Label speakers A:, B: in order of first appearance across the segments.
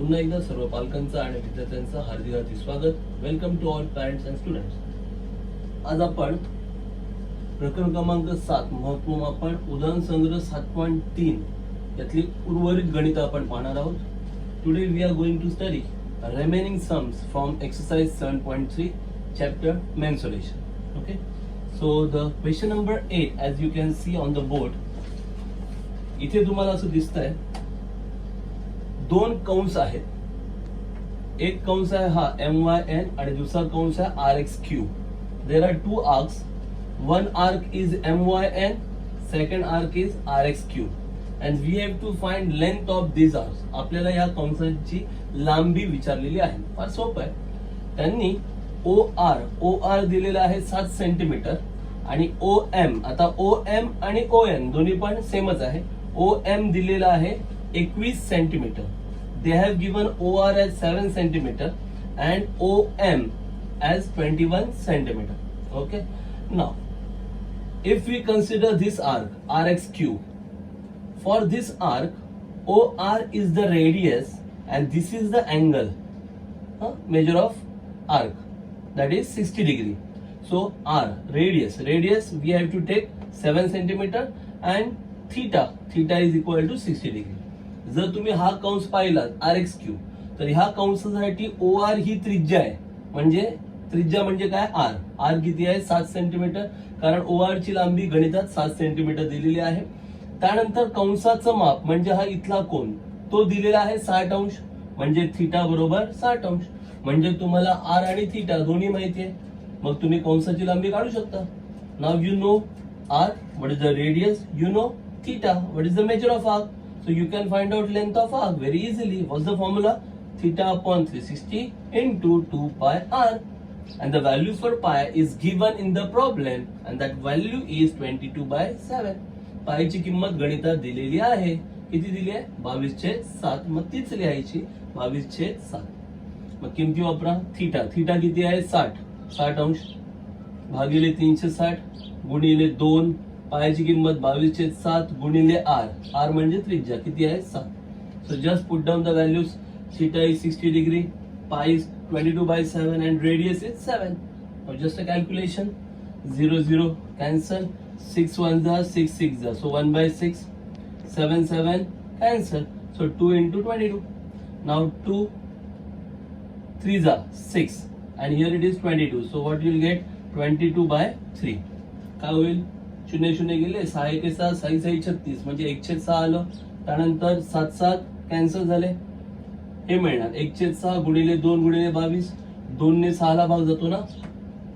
A: पुन्हा एकदा सर्व पालकांचं आणि विद्यार्थ्यांचं हार्दिक हार्दिक स्वागत. Welcome to all parents and students. आज आपण प्रकरण क्रमांक 7 महत्वमापन उदाहरण संग्रह 7.3 यातली उर्वरित गणित आपण पाहणार आहोत. Today we are going to study remaining sums from exercise 7.3 chapter mensuration. Okay, so the question number 8 as you can see on the board. इथे तुम्हाला असं दिसतंय दोन कंस आहेत. एक कंस आहे हा MYN आणि दुसरा कंस आहे RXQ. There are two arcs. One arc is MYN, second arc is RXQ and we have to find length of these arcs. आपल्याला या कंसांची लांबी विचारलेली आहे. फार सोपं आहे. त्यांनी OR दिलेला आहे 7 सेंटीमीटर आणि OM, आता OM आणि ON दोन्ही पण सेमच आहे. OM दिलेला आहे 21 centimetre. They have given OR as 7 centimeter and OM as 21 centimeter. Okay. Now, if we consider this arc RXQ, for this arc, OR is the radius and this is the angle, measure of arc, that is 60 degree. So R, radius we have to take 7 centimeter and theta is equal to 60 degree. जर तुम्ही हा कंस पाहिला RXQ तर ह्या कंसासाठी OR ही त्रिज्या आहे. म्हणजे त्रिज्या म्हणजे काय? R किती आहे? 7 सेंटीमीटर. कारण OR ची लांबी गणितात 7 सेंटीमीटर दिलेली आहे. त्यानंतर कंसाचं माप म्हणजे हा इथला कोन तो दिलेला आहे 60 अंश. म्हणजे थीटा बरोबर 60 अंश. म्हणजे तुम्हाला R आणि थीटा दोन्ही माहिती आहे. मग तुम्ही कंसाची लांबी काढू शकता. Now you know R, what is the radius, you know theta, what is the measure of arc. So you can find out length of arc very easily. What's the formula? Theta upon 360 into 2 pi r. And the value for pi is given in the problem and that value is 22/7. Pi ची किंमत गणितात दिलेली आहे. किती दिली आहे? 22/7. मग तीच लिहायची 22/7. मग किमती वापरा. थीटा किती आहे? 60 अंश भागिले 360 गुणिले 2. पायाची किंमत 22/7 गुणिले R म्हणजे त्रिज्या किती आहे? 7. So just put down the values. Theta is 60 degree, पाय is 22/7 and radius is 7. Now just a calculation. 0 cancel. 6 1 जा 6 6 जा. So 1/6. 7 7 cancel. So 2 into 22. Now 2 3 जा 6 and here it is 22. So what you will get? 22/3. काय होईल? 0 0 गेले. 6 1 6 6 6 36 म्हणजे 1/6 आलं. त्यानंतर 7 7 कॅन्सल झाले. हे मिळणार 1/6 गुणिले 2 गुणिले 22. 2 ने 6 ला भाग जातो ना.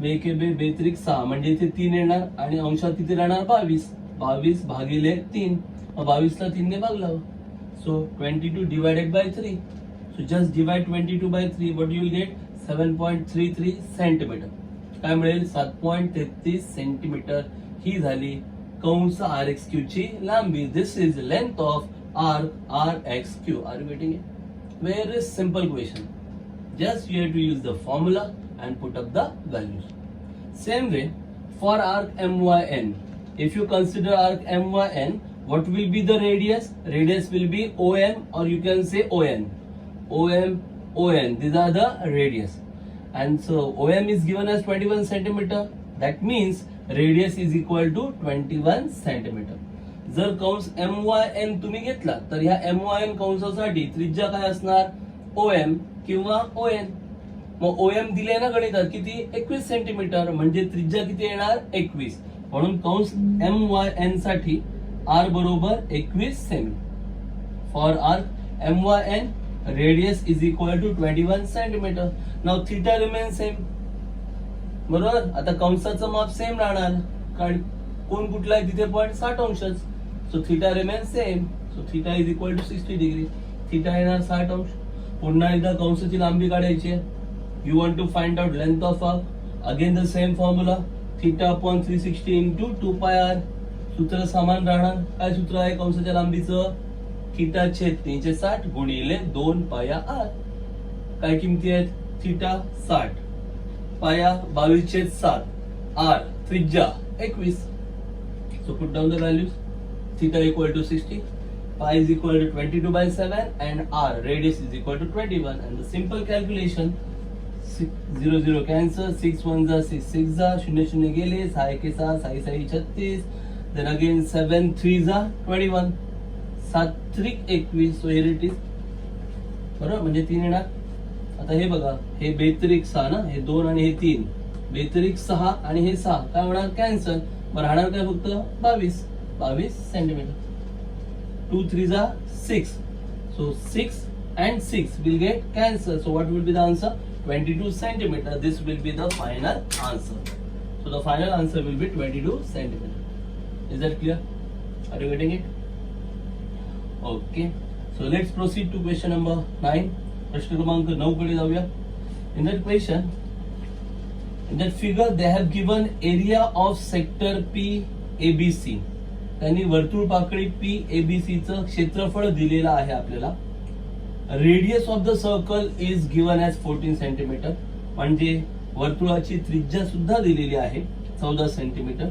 A: 2 के 2 2 त्रिक 6 म्हणजे इथे 3 येणार आणि अंशात किती राहणार? 22 भागिले 3. 22 ला 3 ने भाग लावा. So 22 divided by 3. So just divide 22 by 3. What you will get? 7.33 centimetre. काय मिळेल? 7.33 सेंटीमीटर ही झाली कंस RXQ ची लांबी. This is length of RXQ. Are you getting it? Very simple question. Just you have to use the formula and put up the values. Same way for arc MYN. If you consider arc MYN, what will be the radius? Radius will be OM or you can say ON. ON. These are the radius. And so OM is given as 21 centimeter. That means radius is equal to 21 centimeter. जर कंस MYN तुम्ही घेतला तर ह्या MYN कंसासाठी त्रिज्या काय असणार? OM किंवा ON. मग OM दिले ना गणितात किती? 21 सेंटीमीटर. म्हणजे त्रिज्या किती येणार? 21. म्हणून कंस MYN साठी R बरोबर 21 semi. For arc MYN radius is equal to 21 centimeter. Now theta remains same. बरोबर. आता कंसाचं माप सेम राहणार. कारण कोण कुठला आहे तिथे पण 60 अंशच. So theta remains same. So theta is equal to 60 degree. Theta येणार 60 अंश. पुन्हा एकदा कंसाची लांबी काढायची आहे. You want to find out length of arc. Again the same formula. Theta upon 360 into 2 pi r. सूत्र समान राहणार. काय सूत्र आहे कंसाच्या लांबीचं? थीटा छेद 360 गुणिले 2 पाया r. काय किमती आहेत? थीटा 60, पाया 22/7, r त्रिज्या 21. So put down the values. Theta equal to 60, pi is equal to 22 by 7 and r radius is equal to 21, and the simple calculation 0 0 cancel, 6 1 जा 6 6 जा 0 0 गेले, 6 1 6 6 6 36, then again 7 3 जा 21, 7 3 21, so here it is. बरोबर, म्हणजे 3 येणार. आता हे बघा, हे बेतरिक 6 ना, हे 2 आणि हे 3, बेतरिक 6 आणि हे 6 काय होणार, कॅन्सल. मग राहणार काय फक्त 22 सेंटीमीटर. 2 3 जा 6, so 6 and 6 will get cancelled. So what will be the answer? 22 centimeter. This will be the final answer. So the final answer will be 22 centimeter. Is that clear? Are you getting it? Okay. So let's proceed to question number 9. प्रश्न क्रमांक 9 कडे जाऊया. In that question, in that figure they have given area of sector P ABC. त्यांनी वर्तुळ पाकळी P ABC चं क्षेत्रफळ दिलेलं आहे आपल्याला. Radius of the circle is given as 14 centimetre, म्हणजे वर्तुळाची त्रिज्या सुद्धा दिलेली आहे 14 सेंटीमीटर.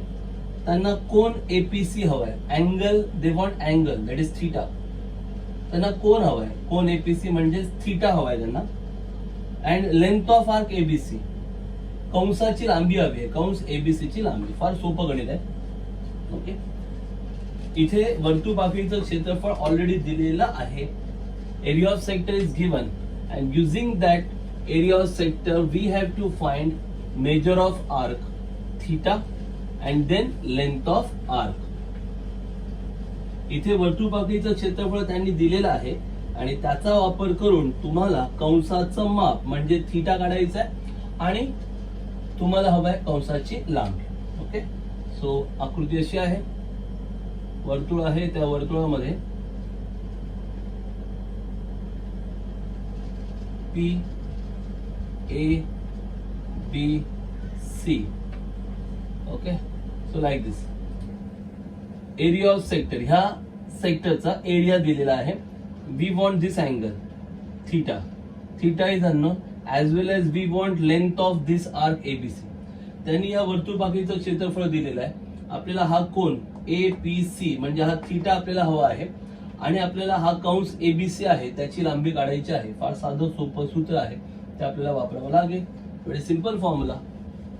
A: त्यांना कोन एपीसी हवाय, angle they want angle that is theta. त्यांना कोन हवाय, कोन एपीसी म्हणजे थीटा हवाय त्यांना. And length of arc ABC, कंसाची लांबी हवी आहे, कंस एबीसी ची लांबी. फार सोपं गणित आहे. ओके, इथे वर्तुळ पाकळीचं क्षेत्रफळ ऑलरेडी दिलेलं आहे. Area of sector is given, and using that area of sector we have to find measure of arc theta and then length of arc. इथे वर्तुळ पाकळीचं क्षेत्रफळ त्यांनी दिलेलं आहे आणि त्याचा वापर करून तुम्हाला कंसाचं माप म्हणजे थीटा काढायचं आहे आणि तुम्हाला हवाय कंसाची लांबी. ओके, सो आकृती अशी आहे. वर्तुळ आहे, त्या वर्तुळामध्ये P A B C. Okay, so like this. Area of sector, ह्या सेक्टरचा एरिया दिलेला आहे. We want this angle theta. Theta is unknown, as well as we want length of this arc ABC. त्यांनी या वर्तुळ पाकळीचं क्षेत्रफळ दिलेलं आहे. आपल्याला हा कोन APC म्हणजे हा थीटा आपल्याला हवा आहे आणि आपल्याला हा कंस एबीसी आहे त्याची लांबी काढायची आहे. फार साधं सोपं सूत्र आहे, ते आपल्याला वापरावं लागेल. Very simple formula.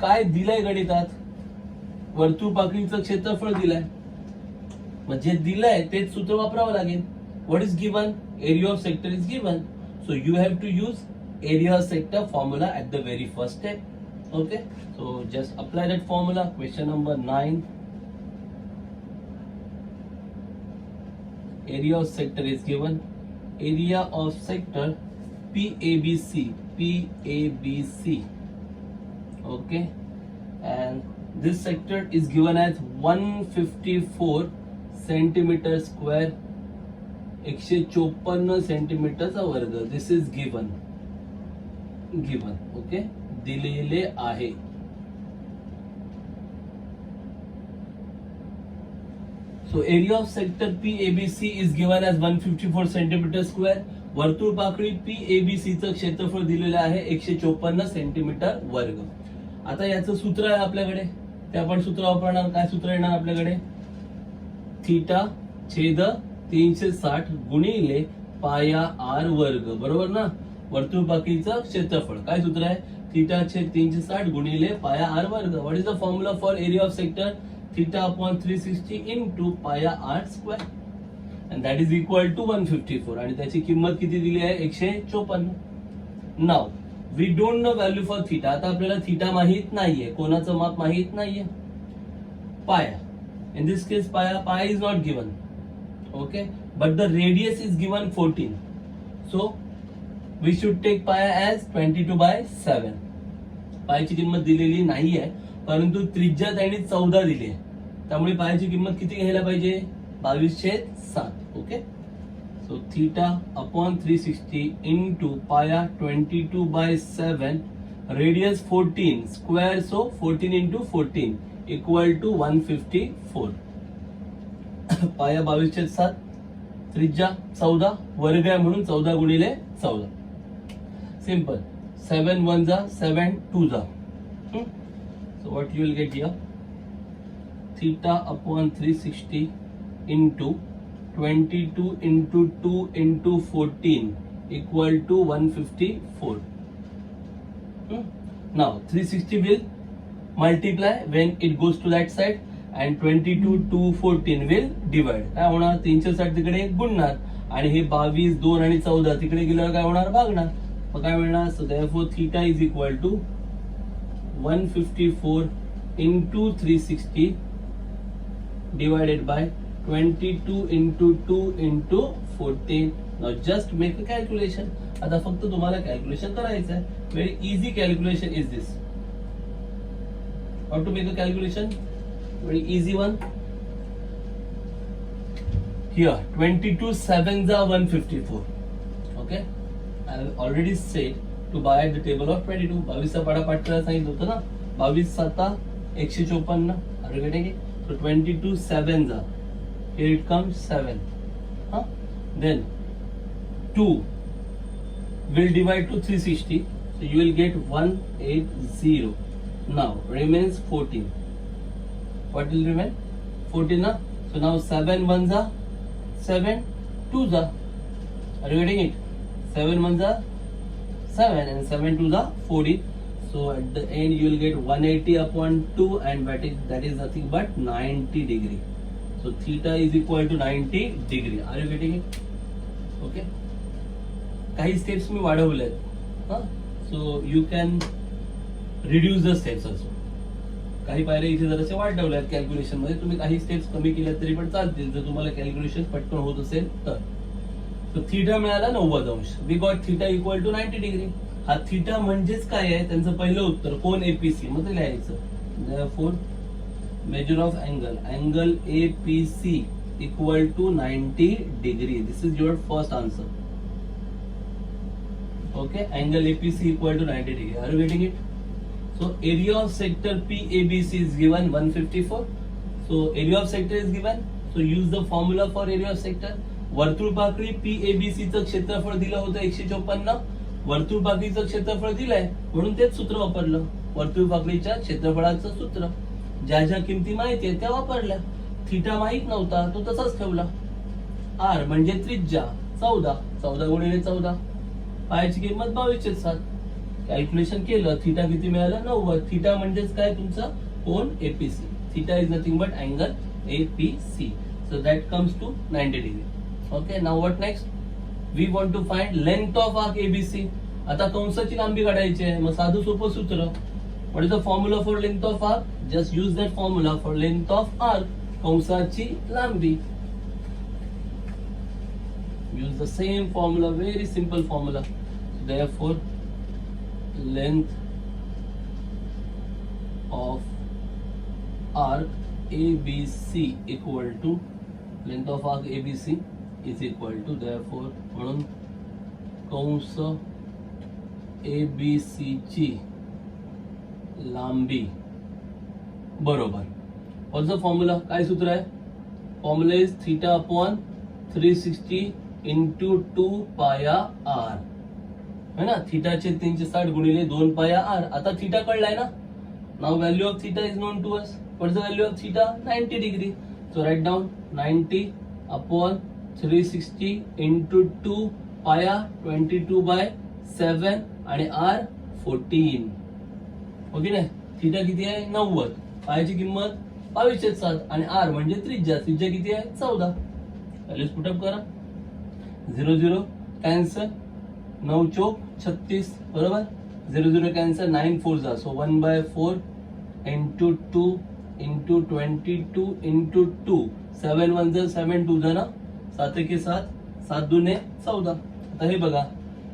A: काय दिलंय गणितात, वर्तुळ पाकळीचं क्षेत्रफळ दिलंय, मग जे दिलंय तेच सूत्र वापरावं लागेल. What is given, area of sector is given, so you have to use area of sector formula at the very first step. Okay, so just apply that formula. Question number 9. Area of sector is given. Area of sector PABC. Okay, and this sector is given as 154 centimeter square. 154 सेंटीमीटरचा वर्ग. This is given. Okay, दिलेले आहे. So area of sector PABC is given as 154 centimeter square. वर्तुळ पाकळी PABC चं क्षेत्रफळ दिलेलं आहे 154 centimetre वर्ग. आता याचं सूत्र आहे आपल्याकडे, ते आपण सूत्र वापरणार. काय सूत्र येणार आपल्याकडे, थीटा छेद 360 गुणिले पाया r वर्ग. बरोबर ना, वर्तुळ पाकळीचं क्षेत्रफळ. काय सूत्र आहे, थीटा छेद 360 गुणिले पाया r वर्ग. What is the formula for area of sector, theta upon 360 into pi r square, and that is equal to 154. आणि त्याची किंमत किती दिली आहे, 154. Now we don't know value for theta. आता आपल्याला थीटा माहित नाहीये, कोणाचं माप माहित नाहीये. पाया, in this case pi is not given. Okay, but the radius is given 14, so we should take pi as 22 by 7. पायची किंमत दिलेली नाहीये, परंतु त्रिज्या त्यांनी 14 दिली आहे, त्यामुळे पायाची किंमत किती घ्यायला पाहिजे, 22/7. Okay, so theta upon 360 into पाया 22/7, radius 14 square, so 14 into 14 equal to 154. पाया 22/7, त्रिज्या 14, वर्ग आहे म्हणून 14 गुणिले 14. सिंपल. 7 1 जा 7 2 जा. So what you will get here, theta upon 360 into 22 into 2 into 14 equal to 154. Now 360 will multiply when it goes to that side and 22 to 14 will divide. काय होणार 360 तिकडे गुणणार आणि हे 22 2 आणि 14 तिकडे गेल्यावर काय होणार भागणार. मग काय मिळणार. So therefore theta is equal to 154 into 360 divided by 22 into 2 into 14. Now just make a calculation. आता फक्त तुम्हाला कॅल्क्युलेशन करायचं आहे. Very easy calculation is this. How to make a calculation? Very easy one. Here 22 7s are 154. Okay, I have already said to buy at the table of 22. 22 चा पाडापाठ करायला सांगितलं होतं ना. 22 7 154. Are you getting it? So 22 7s are. Here it comes 7. Then 2 will divide to 360. So you will get 180. Now remains 14. What will remain? 14 na? So now 7 1s are 7 2s are. Are you getting it? 7 1s are 7 and 7 2s are 14. So at the end you will get 180 upon 2 and that is nothing but 90 degree. So theta is equal to 90 degree. Are you getting it? Okay. काही steps मी वाढवले आहेत. So you can reduce the steps also. काही पायऱ्या इथे जराशा वाढवल्या आहेत calculation मध्ये. तुम्ही काही स्टेप्स कमी केल्या तरी पण चालतील जर तुम्हाला कॅल्क्युलेशन पटकन होत असेल तर. So थीटा मिळाला 90 अंश. We got theta equal to 90 degree. हा थीटा म्हणजेच काय आहे त्यांचं पहिलं उत्तर कोन एपीसी मध्ये लिहायचं. Therefore measure of angle APC equal to 90 degree. This is your first answer. Okay, angle APC equal to 90 degree. Are you getting it? So area of sector PABC is given 154. So area of sector is given. So use the formula for area of sector. वर्तुळपाकळी PABC चं क्षेत्रफळ दिलं होतं 154. वर्तुळपाकळीचं क्षेत्रफळ दिलंय म्हणून तेच सूत्र वापरलं. वर्तुळपाकळीच्या क्षेत्रफळाचं सूत्र. ज्या ज्या किमती माहिती आहेत त्या वापरल्या. थीटा माहित नव्हता तो तसाच ठेवला. आर म्हणजे त्रिज्या 14. 14 गुणिले 14. पायाची किंमत 22/7. कॅल्क्युलेशन केलं थीटा किती मिळालं 90. थीटा म्हणजेच काय तुमचा कोन APC. Theta is nothing but angle APC. So that comes to 90 degree. Okay, now what next. We want to find length of arc ABC. आता कंसाची लांबी काढायची आहे. मग साधं सोपं सूत्र. What is the formula for length of arc. Just use that formula for length of arc. कंसाची लांबी. Use the same formula, very simple formula. Therefore, length of arc ABC equal to length of arc ABC is equal to therefore म्हणून कंस ABC ची लांबी बरोबर. What's the formula? काय सूत्र आहे. Formula is theta upon 360 into 2 पाया r. है ना. थीटाचे 360 गुणिले 2 पाया r. आता थीटा कळलाय ना. Now value of theta is known to us. What is the value of theta? 90 degree. So write down 90 upon 360 into 2 पाया 22/7 आणि r 14. ओके ना. थीटा किती आहे 90. पायाची किंमत 22/7 आणि r म्हणजे त्रिज्या. त्रिज्या किती आहे 14. व्हॅल्यूज पुट अप करा. 0 0 कॅन्सल. 9 चौक 36 बरोबर. 0 0 कॅन्सल. 9 4 जा. So 1/4 into 2 into 22 into 2. 7 1 जा 7 2 जा ना. 7 1 7. 7 2 14. आता हे बघा.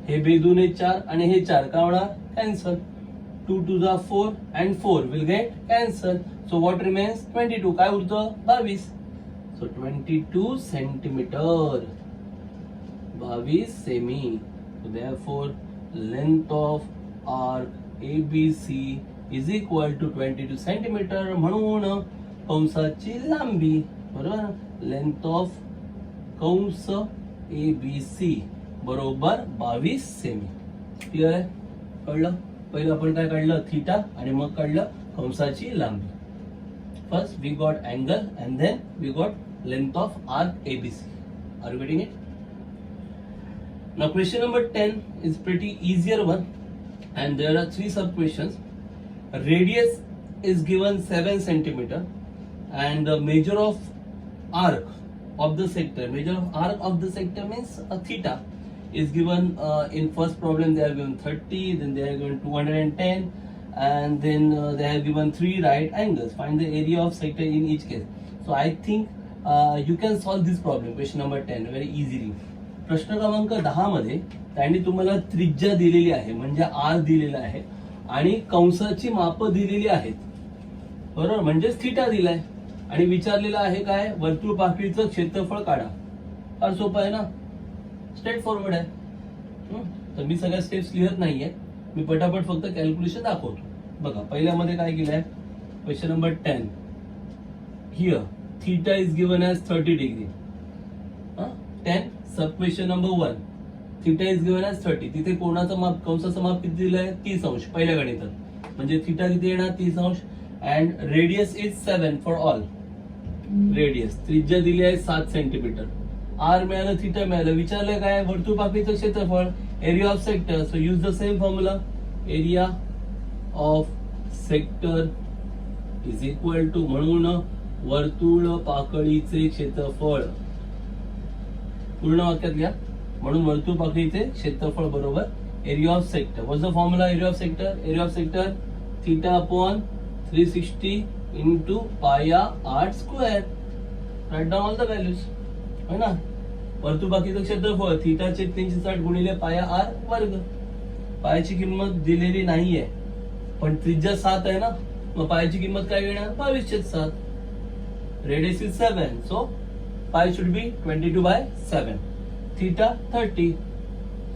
A: हे 2 2 4 आणि हे 4 काय होणार कॅन्सल. 2 2 जा 4 and 4 will get cancel. So what remains 22. काय उरतं 22. So 22 centimeter. 22 semi. So therefore length of arc ABC is equal to 22 centimeter. म्हणून कंसाची लांबी बरोबर. लेंथ ऑफ कंस ABC बरोबर 22 सेमी. क्लिअर आहे. कळलं. पहिलं आपण काय काढलं थीटा आणि मग काढलं कंसाची लांबी. First we got angle and then we got length of arc ABC. Are you getting it? Now question number 10 is pretty easier one, and there are 3 sub questions. Radius is given 7 centimeter, and the measure of arc of the sector. Measure of arc of the sector means a theta is given in first problem. They are given 30, then they are given 210, and then they have given 3 right angles. Find the area of sector in each case. So I think you can solve this problem, question number 10, very easily. प्रश्न क्रमांक 10 मध्ये त्यांनी तुम्हाला त्रिज्या दिलेली आहे, म्हणजे R दिलेला आहे आणि कंसाची माप दिलेली आहेत, बरोबर, म्हणजे थीटा दिलाय आणि विचारलेलं आहे काय, वर्तुळ पाकळीचं क्षेत्रफळ काढा. फार सोपं आहे ना, स्ट्रेट फॉरवर्ड आहे. तर मी सगळ्या स्टेप्स लिहत नाहीये, मी पटापट फक्त कॅल्क्युलेशन दाखवतो. बघा पहिल्यामध्ये काय केलंय, question number 10 here theta is given as 30 degree. 10 sub question number 1 theta is given as 30. तिथे कोणाचं माप, कंसाचं माप किती दिलंय, 30 अंश पहिल्या गणितात, म्हणजे थीटा किती येणार, 30 अंश. And radius is 7 for all. Radius त्रिज्या दिली आहे 7 सेंटीमीटर. आर मिळालं, थीटा मिळालं. विचारलं काय, वर्तुळ पाकळीचं क्षेत्रफळ, area of sector. So use the same formula, area of sector is equal to, म्हणून वर्तुळ पाकळीचे क्षेत्रफळ, पूर्ण वाक्यात घ्या, म्हणून वर्तुळ पाकळीचे क्षेत्रफळ बरोबर area of sector. What's the formula, area of sector? Area of sector theta upon 360 into pi R square. Write down all the values, है ना. वर्तुळ पाकळीचं क्षेत्रफळ थीटाचे 360 गुणिले पाया आर वर्ग. पायाची किंमत दिलेली नाहीये, पण त्रिज्या 7 आहे ना, मग पायाची किंमत काय घेणार, 22/7. Radius is 7, so pi should be 22/7. Theta 30.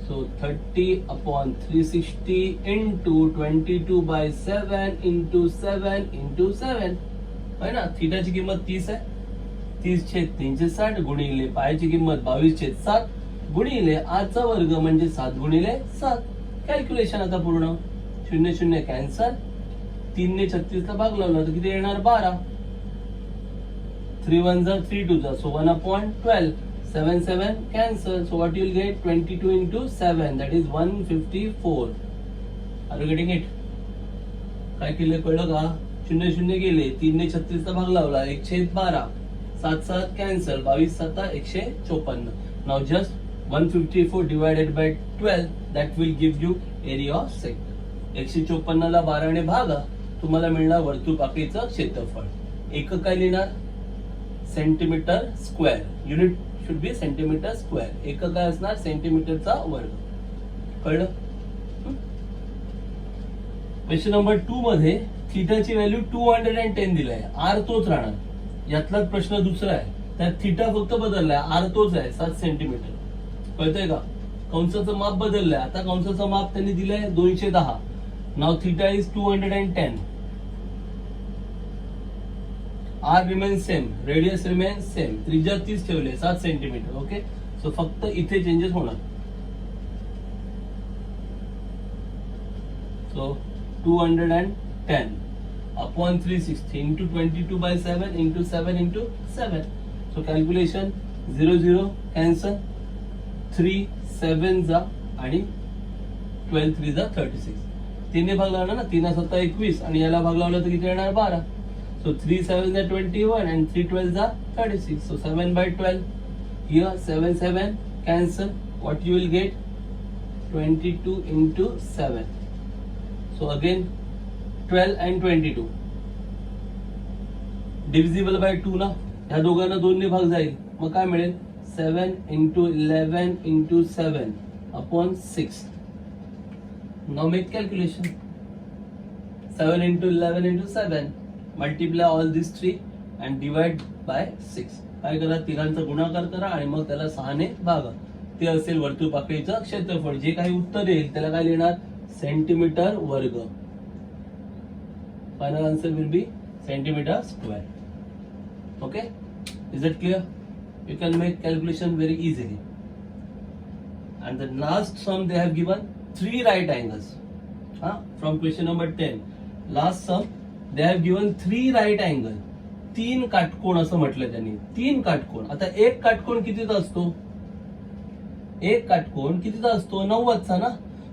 A: So 30 upon 360 into 22/7 into 7 into 7. है ना. थीटाची किंमत 30 आहे, 30/360 गुणिले पायाची किंमत 22/7 गुणिले आजचा वर्ग म्हणजे 7 गुणिले 7. कॅल्क्युलेशन आता पूर्ण. 0 0 कॅन्सल, 3 ने 36 ला भाग लावला तर किती येणार, 12. 3 1s are 3 2s are, so 1/12. 7 7 cancel, so what you'll get, 22 into 7, that is 154. Are you getting it? काय केलं कळलं का, 0 0 गेले, 3 ने 36 चा भाग लावला, 1/12. 7 7 cancel, 22 7 154. Now just 154 divided by 12, that will give you area of sector. 154 ला 12 ने भागा, तुम्हाला मिळणार वर्तुळ पाकळीचं क्षेत्रफळ. एकक काय लिहिणार, centimetre square. Unit should be centimetre square. एकक काय असणार, सेंटीमीटरचा वर्ग. कळलं. क्वेश्चन नंबर 2 मध्ये थीटाची व्हॅल्यू 210 दिलाय, आर तोच राहणार. यातलाच प्रश्न दुसरा आहे, त्यात थीटा फक्त बदललाय, आर तोच आहे 7 सेंटीमीटर. कळतंय का, कंसाचं माप बदललंय. आता कंसाचं माप त्यांनी दिलंय 210. Now theta is 210. R remains same, radius remains same, त्रिज्या 30 ठेवले, 7 सेंटीमीटर. ओके, सो फक्त इथे चेंजेस होणार. So 210 upon 360 into 22/7 into 7 into 7. So calculation 0 0 cancel, 3 7 जा आणि 12 3 जा 36. 3 ने भाग लावला ना, 3 7 21 आणि याला भाग लावला तर किती येणार, 12. So 3 7s are 21 and 3 12s are 36. So 7/12. Here 7 7 cancel. What you will get, 22 into 7. So again 12 and 22. Divisible by 2 ना, ह्या दोघांना 2 ने भाग जाईल, मग काय मिळेल, 7 into 11 into 7 upon 6. Now make calculation. 7 into 11 into 7. Multiply all this 3 and divide by 6. काय करा, तिघांचा गुणाकार करा आणि मग त्याला 6 ने भागा. ते असेल वर्तुळ पाकळीचं क्षेत्रफळ. जे काही उत्तर येईल त्याला काय लिहिणार, सेंटीमीटर वर्ग. Final answer will be centimetre square. Okay, is it clear? You can make calculation very easily. And the last sum they have given 3 right angles. From question number 10, last sum they have given 3 right angle. तीन काटकोण असं म्हटलं त्यांनी. तीन काटकोण. आता एक काटकोण कितीचा असतो? एक काटकोण कितीचा असतो? 90चा ना.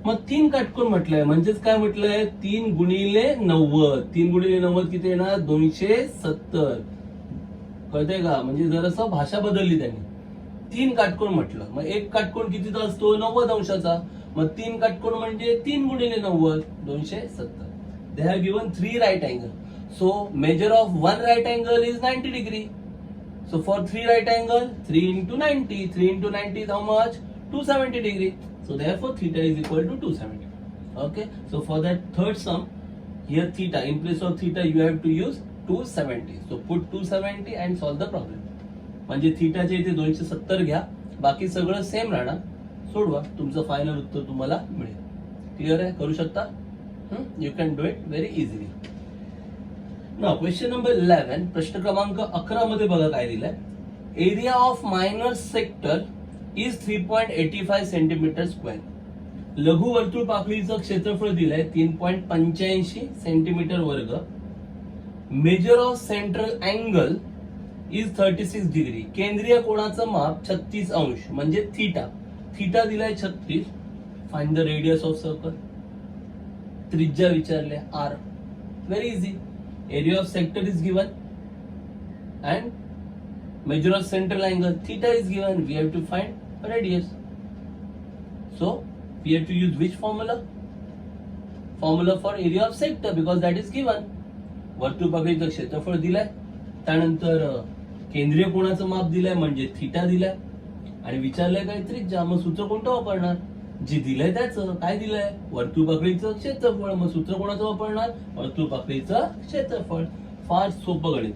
A: मग तीन काटकोण म्हटलंय म्हणजेच काय म्हटलंय? 3 गुणिले 90. 3 गुणिले 90 किती येणार? 270. कळतंय का? म्हणजे जरासं भाषा बदलली त्यांनी. तीन काटकोण म्हटलं. मग एक काटकोण कितीचा असतो? 90 अंशाचा. मग तीन काटकोण म्हणजे 3 गुणिले 90 270. They have given 3 right angle. So measure of one right angle is 90 degree. So for 3 right angle, 3 into 90. 3 into 90 is how much? 270 degree. So therefore theta is equal to 270. Okay. So for that third sum, here theta, in place of theta you have to use 270. So put 270 and solve the problem. म्हणजे थीटाच्या इथे 270 घ्या, बाकी सगळं same राहणार. सोडवा, तुमचं final उत्तर तुम्हाला मिळेल. क्लिअर आहे? करू शकता? You can do it very easily. Now question number 11, प्रश्न क्रमांक 11 मध्ये बघा काय दिलंय. Area of minor sector is 3.85 centimetre square. लघु वर्तुळ पाकळीचं क्षेत्रफळ दिलंय 3.85 सेंटीमीटर वर्ग. Major of central angle is 36 degree. केंद्रीय कोणाचं माप 36 अंश म्हणजे थीटा. थीटा दिलाय 36. Find the radius of circle. त्रिज्या विचारल्या R. Very easy. Area of sector is given and measure of central angle theta is given. We have to find radius. So we have to use which formula? Formula for area of sector because that is given. वर्तुळ पाकळीचं क्षेत्रफळ दिलंय, त्यानंतर केंद्रीय कोणाचं माप दिलंय म्हणजे थीटा दिलाय, आणि विचारलंय काय त्रिज्या. मग सूत्र कोणतं वापरणार? जे दिलंय त्याचं. काय दिलंय? वर्तुळ पाकळीचं क्षेत्रफळ. मग सूत्र कोणाचं वापरणार? वर्तुळ पाकळीचं क्षेत्रफळ. फार सोपं गणित.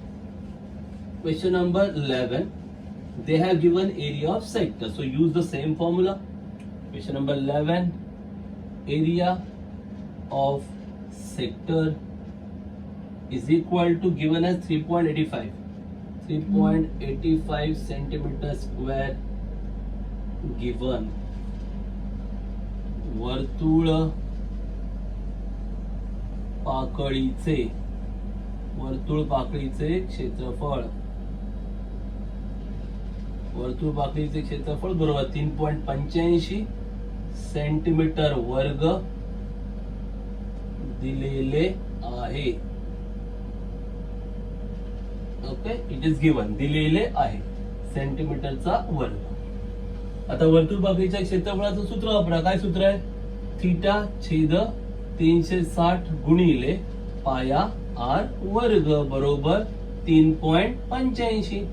A: Question number 11, they have given area of sector, so use the same formula. Question number 11, area of sector is equal to given as 3.85 centimeter square given. वर्तुळ पाकळीचे क्षेत्रफळ. वर्तुळ पाकळीचे क्षेत्रफळ बरोबर 3.85 सेंटीमीटर वर्ग दिलेले आहे. Okay, it is given. दिलेले आहे सेंटीमीटरचा वर्ग. आता वर्तुळ पाकळीच्या क्षेत्रफळाचं सूत्र वापरा. काय सूत्र आहे? थीटा छेद 360 गुणिले पाया आर वर्ग बरोबर 3.85.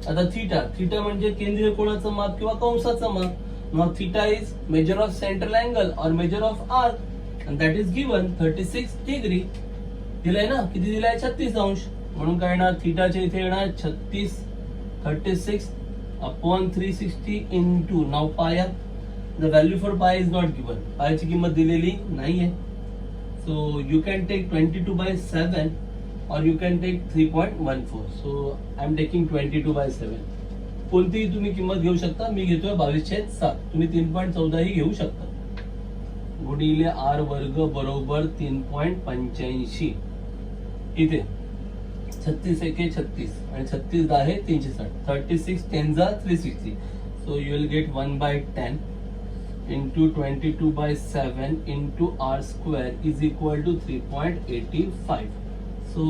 A: आता थीटा म्हणजे केंद्रीय कोणाचं माप किंवा कंसाचं माप. मग theta is measure of central angle और measure of arc and that is given 36 degree. दिलाय ना? किती दिलाय? 36 अंश. म्हणून काय येणार? थीटाच्या इथे येणार 36 अपॉन 360 इंटू. नाव पाया. The value for pi is not given. पायाची किंमत दिलेली नाहीये. So you can take 22/7 or you can take 3.14. So I am taking 22/7. कोणतीही तुम्ही किंमत घेऊ शकता. मी घेतोय 22/7. तुम्ही 3.14 ही घेऊ शकता. गुणिले आर वर्ग बरोबर 3.85. इथे 36 एके 36 आणि 36 10 360. 36 10 जा 360. So you will get 1/10 into 22/7 into r square is equal to 3.85. So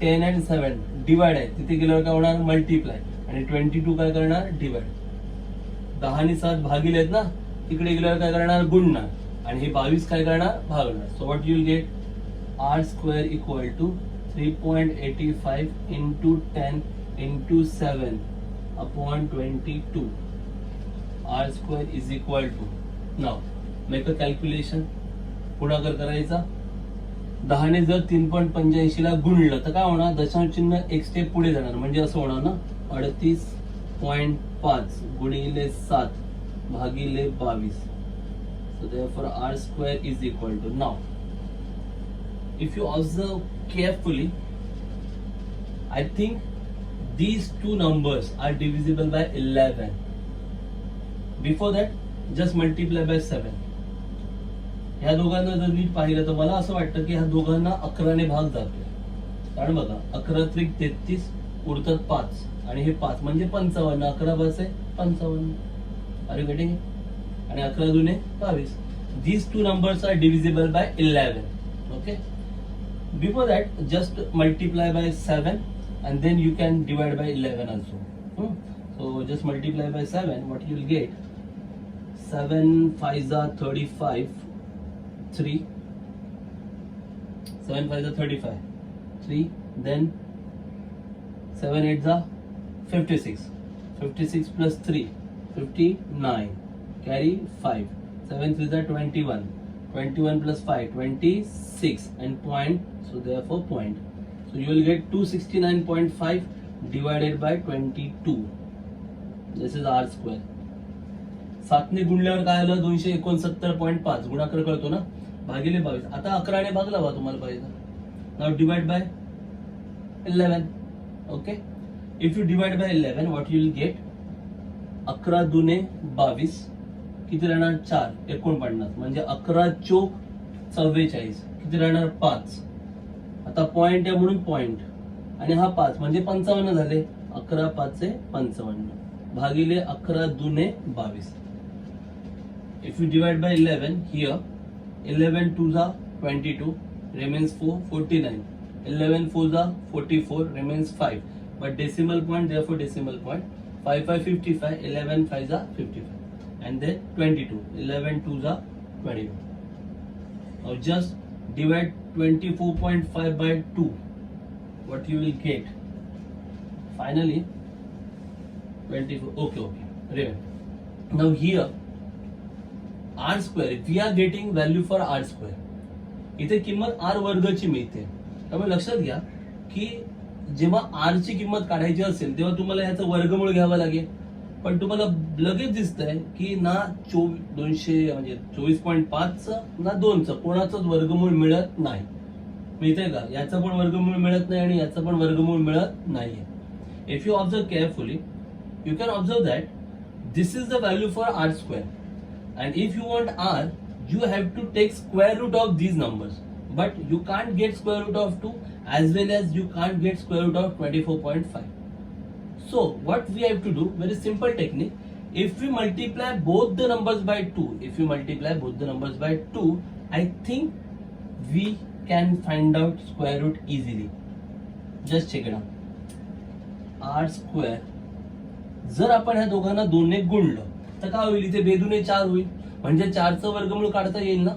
A: 10 and 7 divide आहे. तिथे गेल्यावर काय होणार? मल्टिप्लाय. आणि 22 काय करणार? डिवाइड. 10 आणि 7 भागिले आहेत ना, तिकडे गेल्यावर काय करणार? गुणणार. आणि हे 22 काय करणार? भागणार. So what you will get? R square equal to 3.85 into 10 into 7 upon 22. R square is equal to. Now make a calculation. गुणाकार करायचा. 10 ने जर 3.85 ला गुणलं तर काय होणार? दशांश चिन्ह एक स्टेप पुढे जाणार. म्हणजे असं होणार ना, 38.5 गुणिले 7 भागिले 22. So therefore r square is equal to. Now if you observe carefully, I think these two numbers are divisible by 11. Before that just multiply by 7. ह्या दोघांना जर नीट पाहिलं तर मला असं वाटतं की ह्या दोघांना 11 ने भाग जातोय. कारण बघा 11 त्रिक 33 उरतात 5 आणि हे 5 म्हणजे 55. 11 5 आहे 55. अरे गेटिंग? आणि 11 दुने 22. These two numbers are divisible by 11. Okay. Before that, just multiply by 7 and then you can divide by 11 also. So just multiply by 7. What you will get? 7 5s are 35. 3. 7 5s are 35. 3. Then 7 8s are 56. 56 plus 3. 59. Carry 5. 7 3s are 21. 21 plus 5, 26 and point, so therefore point. So you will get 269.5 divided by 22. This is r square. 7 ने गुणल्यावर काय आलं? 269.5. गुणाकार कळतो ना? भागिले 22. आता 11 ने भागला बा तुम्हाला पाहिजे. Now divide by 11. Okay. If you divide by 11, what you will get? 11 दुने 22. किती राहणार? 4 49. म्हणजे 11 चोक 44. किती राहणार? 5. आता पॉइंट आहे म्हणून पॉइंट आणि हा 5 म्हणजे 55 झाले. 11 5 55 भागिले 11 दुने 22. If you divide by 11 here, 11 2s are 22 remains 4 49. 11 4s are 44 remains 5. But decimal point, therefore decimal point. 5 5 55. 11 5s are 55. And then 22. 11 2s are 22. Now just divide 24.5 by 2. What you will get? Finally 24. Okay. Remember. Now here r square. We are getting value for r square. इथे किंमत r वर्गची मिळते. त्यामुळे लक्षात घ्या की जेव्हा r ची किंमत काढायची असेल तेव्हा तुम्हाला याचा वर्गमूळ घ्यावा लागेल. पण तुम्हाला लगेच दिसतंय की ना 200 म्हणजे 24.5 ना 2चं कोणाचंच वर्गमूळ मिळत नाही. मिळतंय का? याचं पण वर्गमूळ मिळत नाही आणि याचं पण वर्गमूळ मिळत नाहीये. If you observe carefully you can observe that this is the value for r square and if you want r you have to take square root of these numbers, but you can't get square root of 2 as well as you can't get square root of 24.5. So what we have to do, very simple technique, if we multiply both the numbers by 2, I think we can find out square root easily. Just check it out. R square जर आपण ह्या दोघांना 2 ने गुणलं तर काय होईल? इथे 2 दुने 4 होईल म्हणजे 4चं वर्गमूळ काढता येईल ना,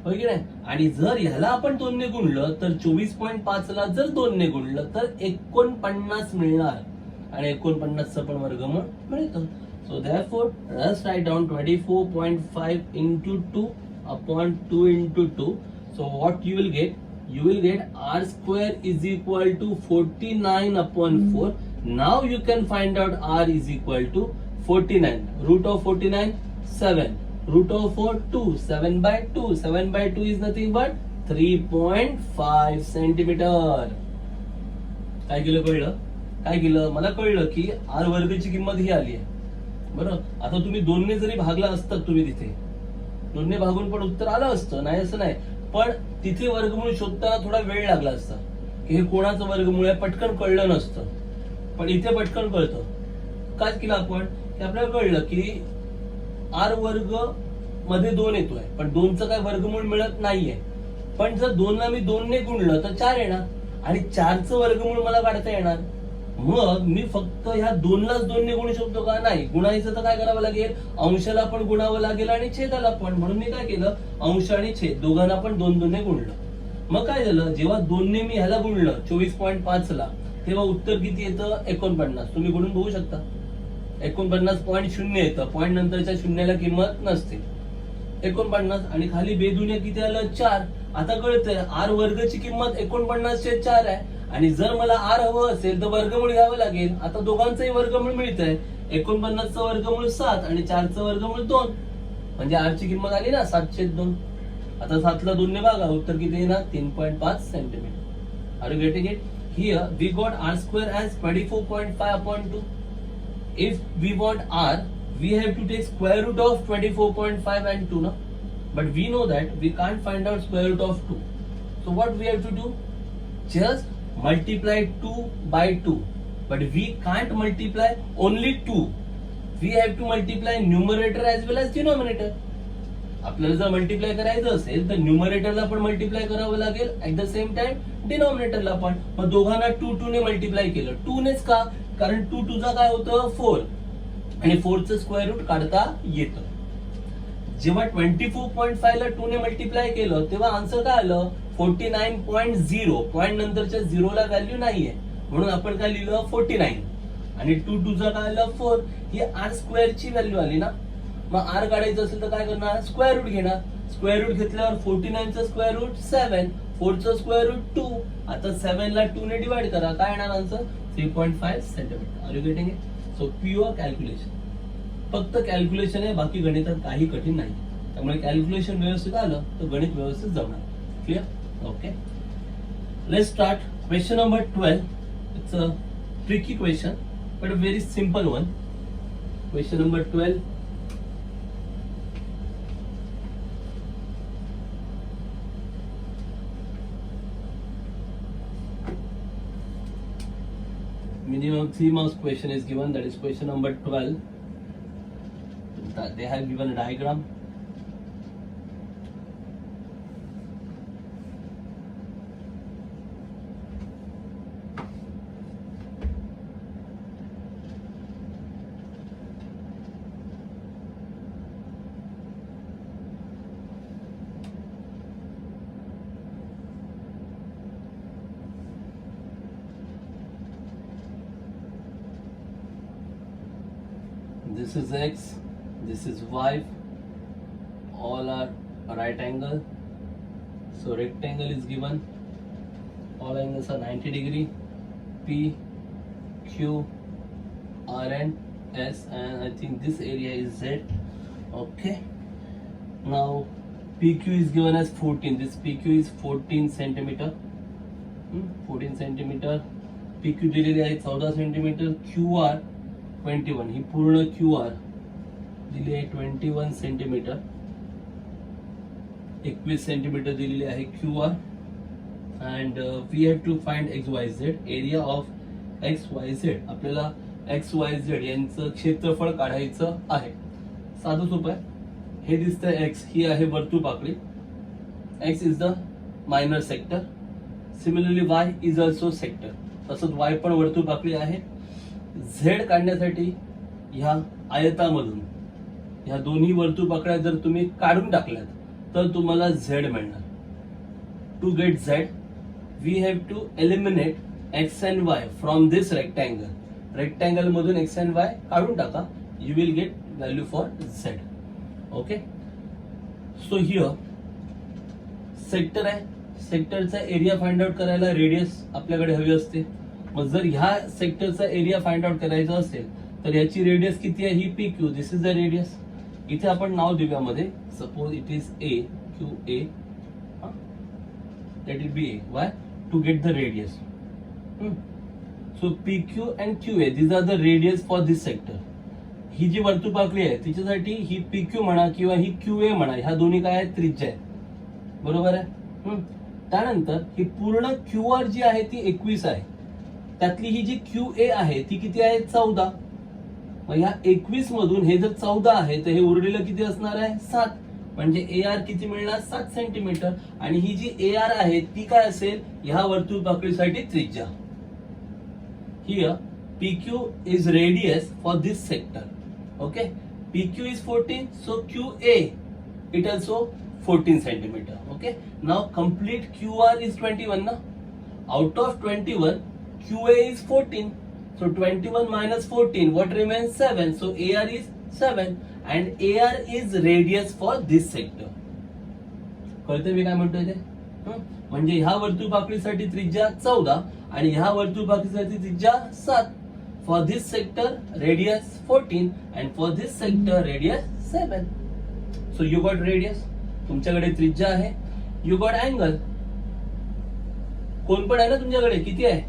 A: होय की नाही? आणि जर ह्याला आपण 2 ने गुणलं तर 24.5 ला जर 2 ने गुणलं तर 49 मिळणार आणि 49चं पण वर्गमूळ मिळतं. So therefore let's write down 24.5 into 2 upon 2 into 2. So what you will get? You will get r square is equal to 49 upon 4. Now you can find out r is equal to 49. Root of 49 7. Root of 4 2. 7 by 2. 7 by 2 is nothing but 3.5 centimetre. काय केलं कळलं? काय केलं? मला कळलं की r वर्गची किंमत ही आली आहे. बरं, आता तुम्ही 2 ने जरी भागला असतात तुम्ही तिथे 2 ने भागून पण उत्तर आलं असतं, नाही असं नाही. पण तिथे वर्गमूळ शोधताना थोडा वेळ लागला असता की हे कोणाचं वर्गमूळ आहे पटकन कळलं नसतं. पण इथे पटकन कळतं. काय केलं आपण की आपल्याला कळलं की r वर्ग मध्ये 2 येतोय पण 2चं काय वर्गमूळ मिळत नाहीये. पण जर 2 ला मी 2 ने गुणलं तर 4 येणार आणि 4चं वर्गमूळ मला काढता येणार. मग मी फक्त ह्या 2 लाच 2 ने गुणू शकतो का? नाही. गुणायचं तर काय करावं लागेल? अंशाला पण गुणावं लागेल आणि छेदाला पण. म्हणून मी काय केलं? अंश आणि छेद दोघांना पण 2 ने गुणलं. मग काय झालं? जेव्हा 2 ने मी ह्याला गुणलं 24.5 ला तेव्हा उत्तर किती येतं? 49. तुम्ही गुणून बघू शकता. 49.0 येतं. पॉईंट नंतरच्या शून्याला किंमत नसते. 49 आणि खाली बेदुने किती आलं? 4. आता कळतंय r वर्गची किंमत 49/4 आहे आणि जर मला r हवं असेल तर वर्गमूळ घ्यावं लागेल. आता दोघांचंही वर्गमूळ मिळतंय. 49चं वर्गमूळ 7 आणि 4चं वर्गमूळ 2 म्हणजे r ची किंमत आली ना 7/2. आता 7 ला 2 ने भागा उत्तर किती येणार? 3.5 centimetre. Are you getting it? Here we got r square as 24.5 upon 2. If we want r, we have to take square root of 24.5 and 2 na? But we know that we can't find out square root of 2. So what we have to do? Just multiply 2 by 2, but we can't multiply only 2. We have to multiply numerator as well as denominator. आपल्याला जर multiply करायचं असेल तर न्यूमरेटरला पण multiply करावं लागेल, at the same time डिनॉमिनेटरला पण. मग दोघांना 2 ने मल्टिप्लाय केलं. 2 नेच का? कारण 2 2 काय होतं 4, आणि 4 चं स्क्वेअर रूट काढता येतं. जेव्हा 24.5 ला 2 ने मल्टिप्लाय केलं तेव्हा आन्सर काय आलं 49.0. पॉइंट नंतरच्या झिरोला व्हॅल्यू नाहीये म्हणून आपण काय लिहिलं 49, आणि 2 2 काय आलं 4. ही आर स्क्वेअर ची व्हॅल्यू आली ना. मग आर काढायचं असेल तर काय करणार, स्क्वेअर रूट घेणार. स्क्वेअर रूट घेतल्यावर 49 चं स्क्वेअर रूट 7, 4 चं स्क्वेअर रूट 2. आता 7 ला 2 ने डिवाइड करा, काय येणार answer 3.5 centimetre. Are you getting it? So pure calculation, फक्त कॅल्क्युलेशन आहे, बाकी गणितात काही कठीण नाही. त्यामुळे कॅल्क्युलेशन व्यवस्थित आलं तर गणित व्यवस्थित जमणार. Clear? Okay, let's start. Question number 12. It's a tricky question but a very simple one. Question number 12. Minimum 3 marks question is given, that is question number 12. They have given a diagram. This is x, this is y, all are right angle. So rectangle is given, all angles are 90 degree, P, Q, R and S, and I think this area is Z. Okay, now PQ is given as 14, this PQ is 14 centimeter, 14 centimeter. PQ दिलेली आहे 14 centimetre. QR 21, ही पूर्ण QR दिली आहे 21 centimetre. 21 centimetre दिलेली आहे QR. And we have to find XYZ, area of XYZ. आपल्याला XYZ यांचं क्षेत्रफळ काढायचं आहे. साधं सोपं आहे. हे दिसतंय X, ही आहे वर्तुळपाकळी. X is the minor sector. Similarly Y is also sector. तसंच Y पण वर्तुळपाकळी आहे. Z काढण्यासाठी ह्या आयतामधून ह्या दोन्ही वर्तुळपाकळ्या जर तुम्ही काढून टाकल्यात तर तुम्हाला Z मिळणार. To get Z we have to eliminate X and Y from this rectangle. Rectangle मधून X and Y काढून टाका, you will get value for Z. Okay, so here sector आहे. सेक्टरचा एरिया फाइंड आउट करायला radius आपल्याकडे हवी असते. मग जर ह्या सेक्टरचा एरिया फाइंड आउट करायचा असेल तर याची रेडियस किती आहे, ही PQ. This is the radius. इथे आपण नाव देऊया मध्ये, suppose it is A, QA, that will be A. Why? To get the radius. So PQ and QA, these are the radius for this sector. ही जी वर्तुळपाकळी आहे तिच्यासाठी ही PQ म्हणा किंवा ही QA म्हणा, ह्या दोन्ही काय आहेत, त्रिज्या आहेत. बरोबर आहे. त्यानंतर ही पूर्ण QR जी आहे ती 21 आहे. त्यातली ही जी QA आहे ती किती आहे, 14. मग ह्या 21 मधून हे जर 14 आहे तर हे उरलेलं किती असणार आहे, 7. म्हणजे AR किती मिळणार, 7 सेंटीमीटर. आणि ही जी AR आहे ती काय असेल, ह्या वर्तुळपाकळीसाठी त्रिज्या. Here PQ is radius for this sector. Okay, PQ is 14, so QA it also 14 centimetre. Okay, now complete QR is 21 ना. Out of 21 QA is 14. So 21 minus 14, what remains? 7. So AR is 7 and AR is radius for this sector. कळतंय मी काय म्हणतोय ते? म्हणजे ह्या वर्तुळपाकळीसाठी त्रिज्या 14 आणि ह्या वर्तुळपाकळीसाठी त्रिज्या 7. For this sector radius 14 and for this sector radius 7. So you got radius. तुमच्याकडे त्रिज्या आहे. You got angle. कोण पण आहे ना तुमच्याकडे, किती आहे,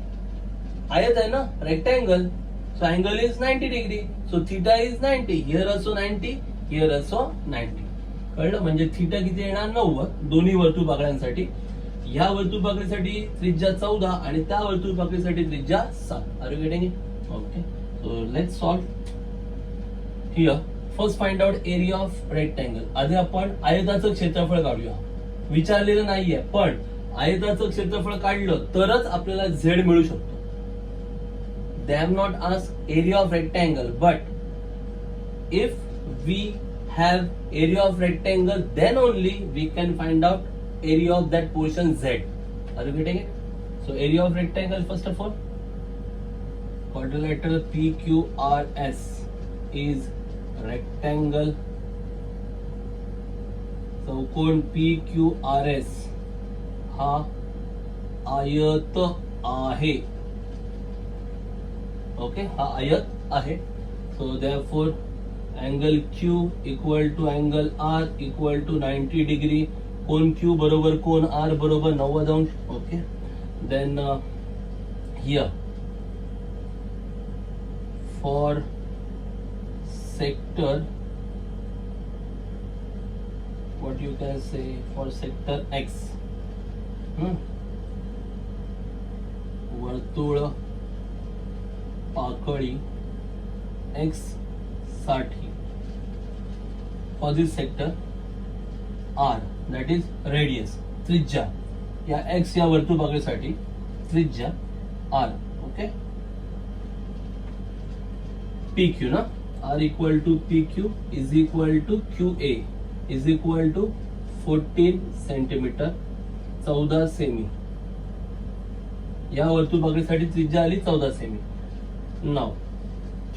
A: आयत आहे ना, rectangle. So angle is 90 degree. So theta is 90. Here also 90, here also 90. कळलं? म्हणजे थीटा किती येणार, 90, दोन्ही वर्तुळपाकळ्यांसाठी. ह्या वर्तुळपाकळीसाठी त्रिज्या 14 आणि त्या वर्तुळपाकळीसाठी त्रिज्या 7. Are you getting it? Okay, so let's solve here. First find out area of rectangle. आधी आपण आयताचं क्षेत्रफळ काढूया. विचारलेलं नाहीये, पण आयताचं क्षेत्रफळ काढलं तरच आपल्याला झेड मिळू शकतो. They have not asked area of rectangle, but if we have area of rectangle, then only we can find out area of that portion Z. Are you getting it? So area of rectangle, first of all, quadrilateral PQRS is rectangle. चौकोन PQRS हा आयत आहे. Okay, हा आयत आहे. So therefore angle Q equal to angle R equal to 90 degree. कोन Q बरोबर कोन R बरोबर 90 अंश. Okay, then here for sector, what you can say for sector X, वर्तुळ पाकळी X साठी for this sector R, that is radius, त्रिज्या या X या वर्तुळ पाकळीसाठी त्रिज्या R. ओके, PQ ना, R equal to PQ is equal to QA is equal to 14 centimetre 14 सेमी. या वर्तुळ पाकळीसाठी त्रिज्या आली 14 सेमी. नाव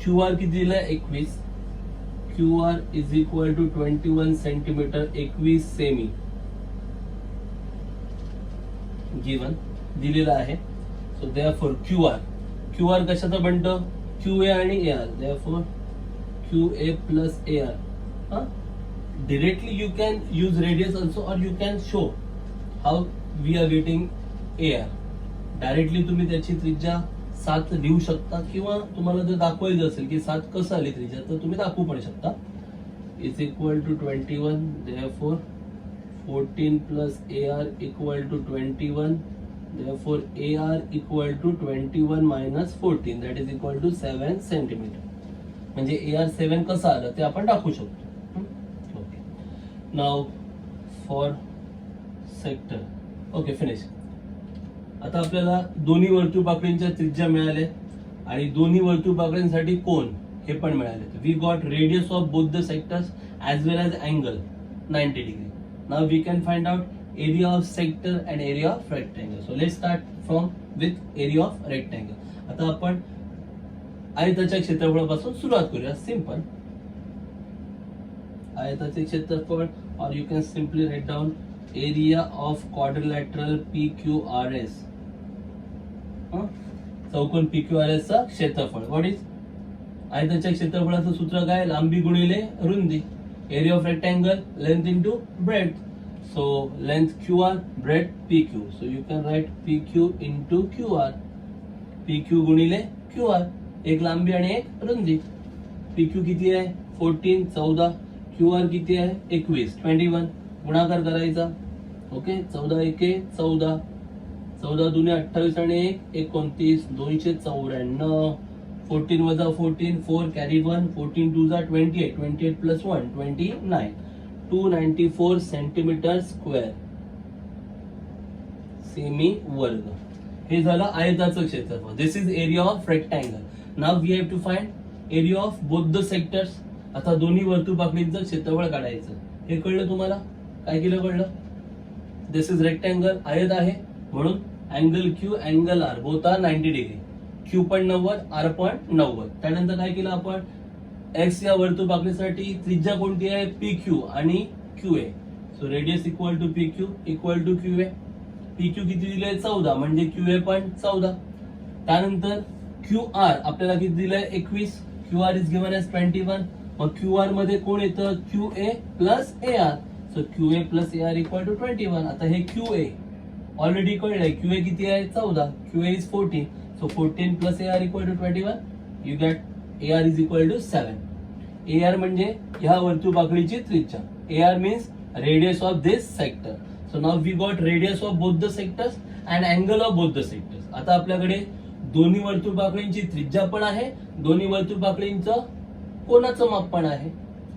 A: QR किती दिलाय 21. QR is equal to 21 centimetre 21 सेमी गिवन दिलेला आहे. सो देयरफॉर QR कशाचं बनतं? QA आणि AR. Therefore QA plus AR. Directly you can use radius also, or you can show how we are getting AR. Directly तुम्ही त्याची त्रिज्या 7 लिहू शकता, किंवा तुम्हाला जर दाखवायचं असेल की 7 कसं आली त्रिज्या तर तुम्ही दाखवू पण शकता. Is equal to 21. Therefore 14 plus AR equal to 21. Therefore AR equal to 21 minus 14, that is equal to 7 centimetre. म्हणजे AR 7 कसं आलं ते आपण दाखवू शकतो. Now for sector, okay, finish. आता आपल्याला दोन्ही वर्तुळ पाकळींच्या त्रिज्या मिळाल्या आणि दोन्ही वर्तुळ पाकळींसाठी कोन हे पण मिळाले. We got radius of both the sectors as well as angle 90 degree. Now we can find out area of sector and area of rectangle. So let's start from with area of rectangle. आता आपण आयताच्या क्षेत्रफळापासून सुरुवात करूया. Simple, आयताचे क्षेत्रफळ, or you can simply write down area of quadrilateral PQRS. चौकोन PQRS चा क्षेत्रफळ. व्हॉट इज आयताच्या क्षेत्रफळाचं सूत्र काय? लांबी गुणिले रुंदी. Area of rectangle length into breadth. So length QR, breadth PQ. So you can write PQ into QR. PQ गुणिले QR, एक लांबी आणि एक रुंदी. PQ किती आहे? 14, 14. QR किती आहे? 21, 21. गुणाकार करायचा. ओके, 14 एके 14, 14 दुने 28 आणि 1 29, 294. 14 वजा 14, 4 कॅरी 1, 14 2 जा 28, 28 प्लस 1 29, 294 सेंटीमीटर स्क्वेअर सेमी वर्ग. हे झालं आयताचं क्षेत्रफळ. This is area of rectangle. Now we have to find area of both the sectors. आता दोन्ही वर्तुळ पाकळींचं क्षेत्रफळ काढायचं. हे कळलं तुम्हाला? काय केलं कळलं? दिस इज रेक्टँगल, आयत आहे म्हणून angle Q angle R both are 90 degree. Q पण 90, R पण 90. त्यानंतर काय केलं आपण? X या वर्तुळ पाकळीसाठी त्रिज्या कोणती आहे? PQ आणि QA. So radius equal to PQ equal to QA. PQ किती दिले? 14, म्हणजे QA पण 14. त्यानंतर QR आपल्याला किती दिलंय? 21. QR is given as 21. मग QR मध्ये कोण येतं? QA plus AR. So QA plus AR equal to 21. आता हे QA ऑलरेडी कळलंय. QA किती आहे? 14. QA is 14. So 14 plus AR equal to 21. You get AR is equal to 7. AR म्हणजे ह्या वर्तुळ पाकळीची त्रिज्या. AR means radius of this sector. So now we got radius of both the sectors and angle of both the sectors. आता आपल्याकडे दोन्ही वर्तुळपाकळींची त्रिज्या पण आहे, दोन्ही वर्तुळपाकळींचं कोनाचं माप पण आहे.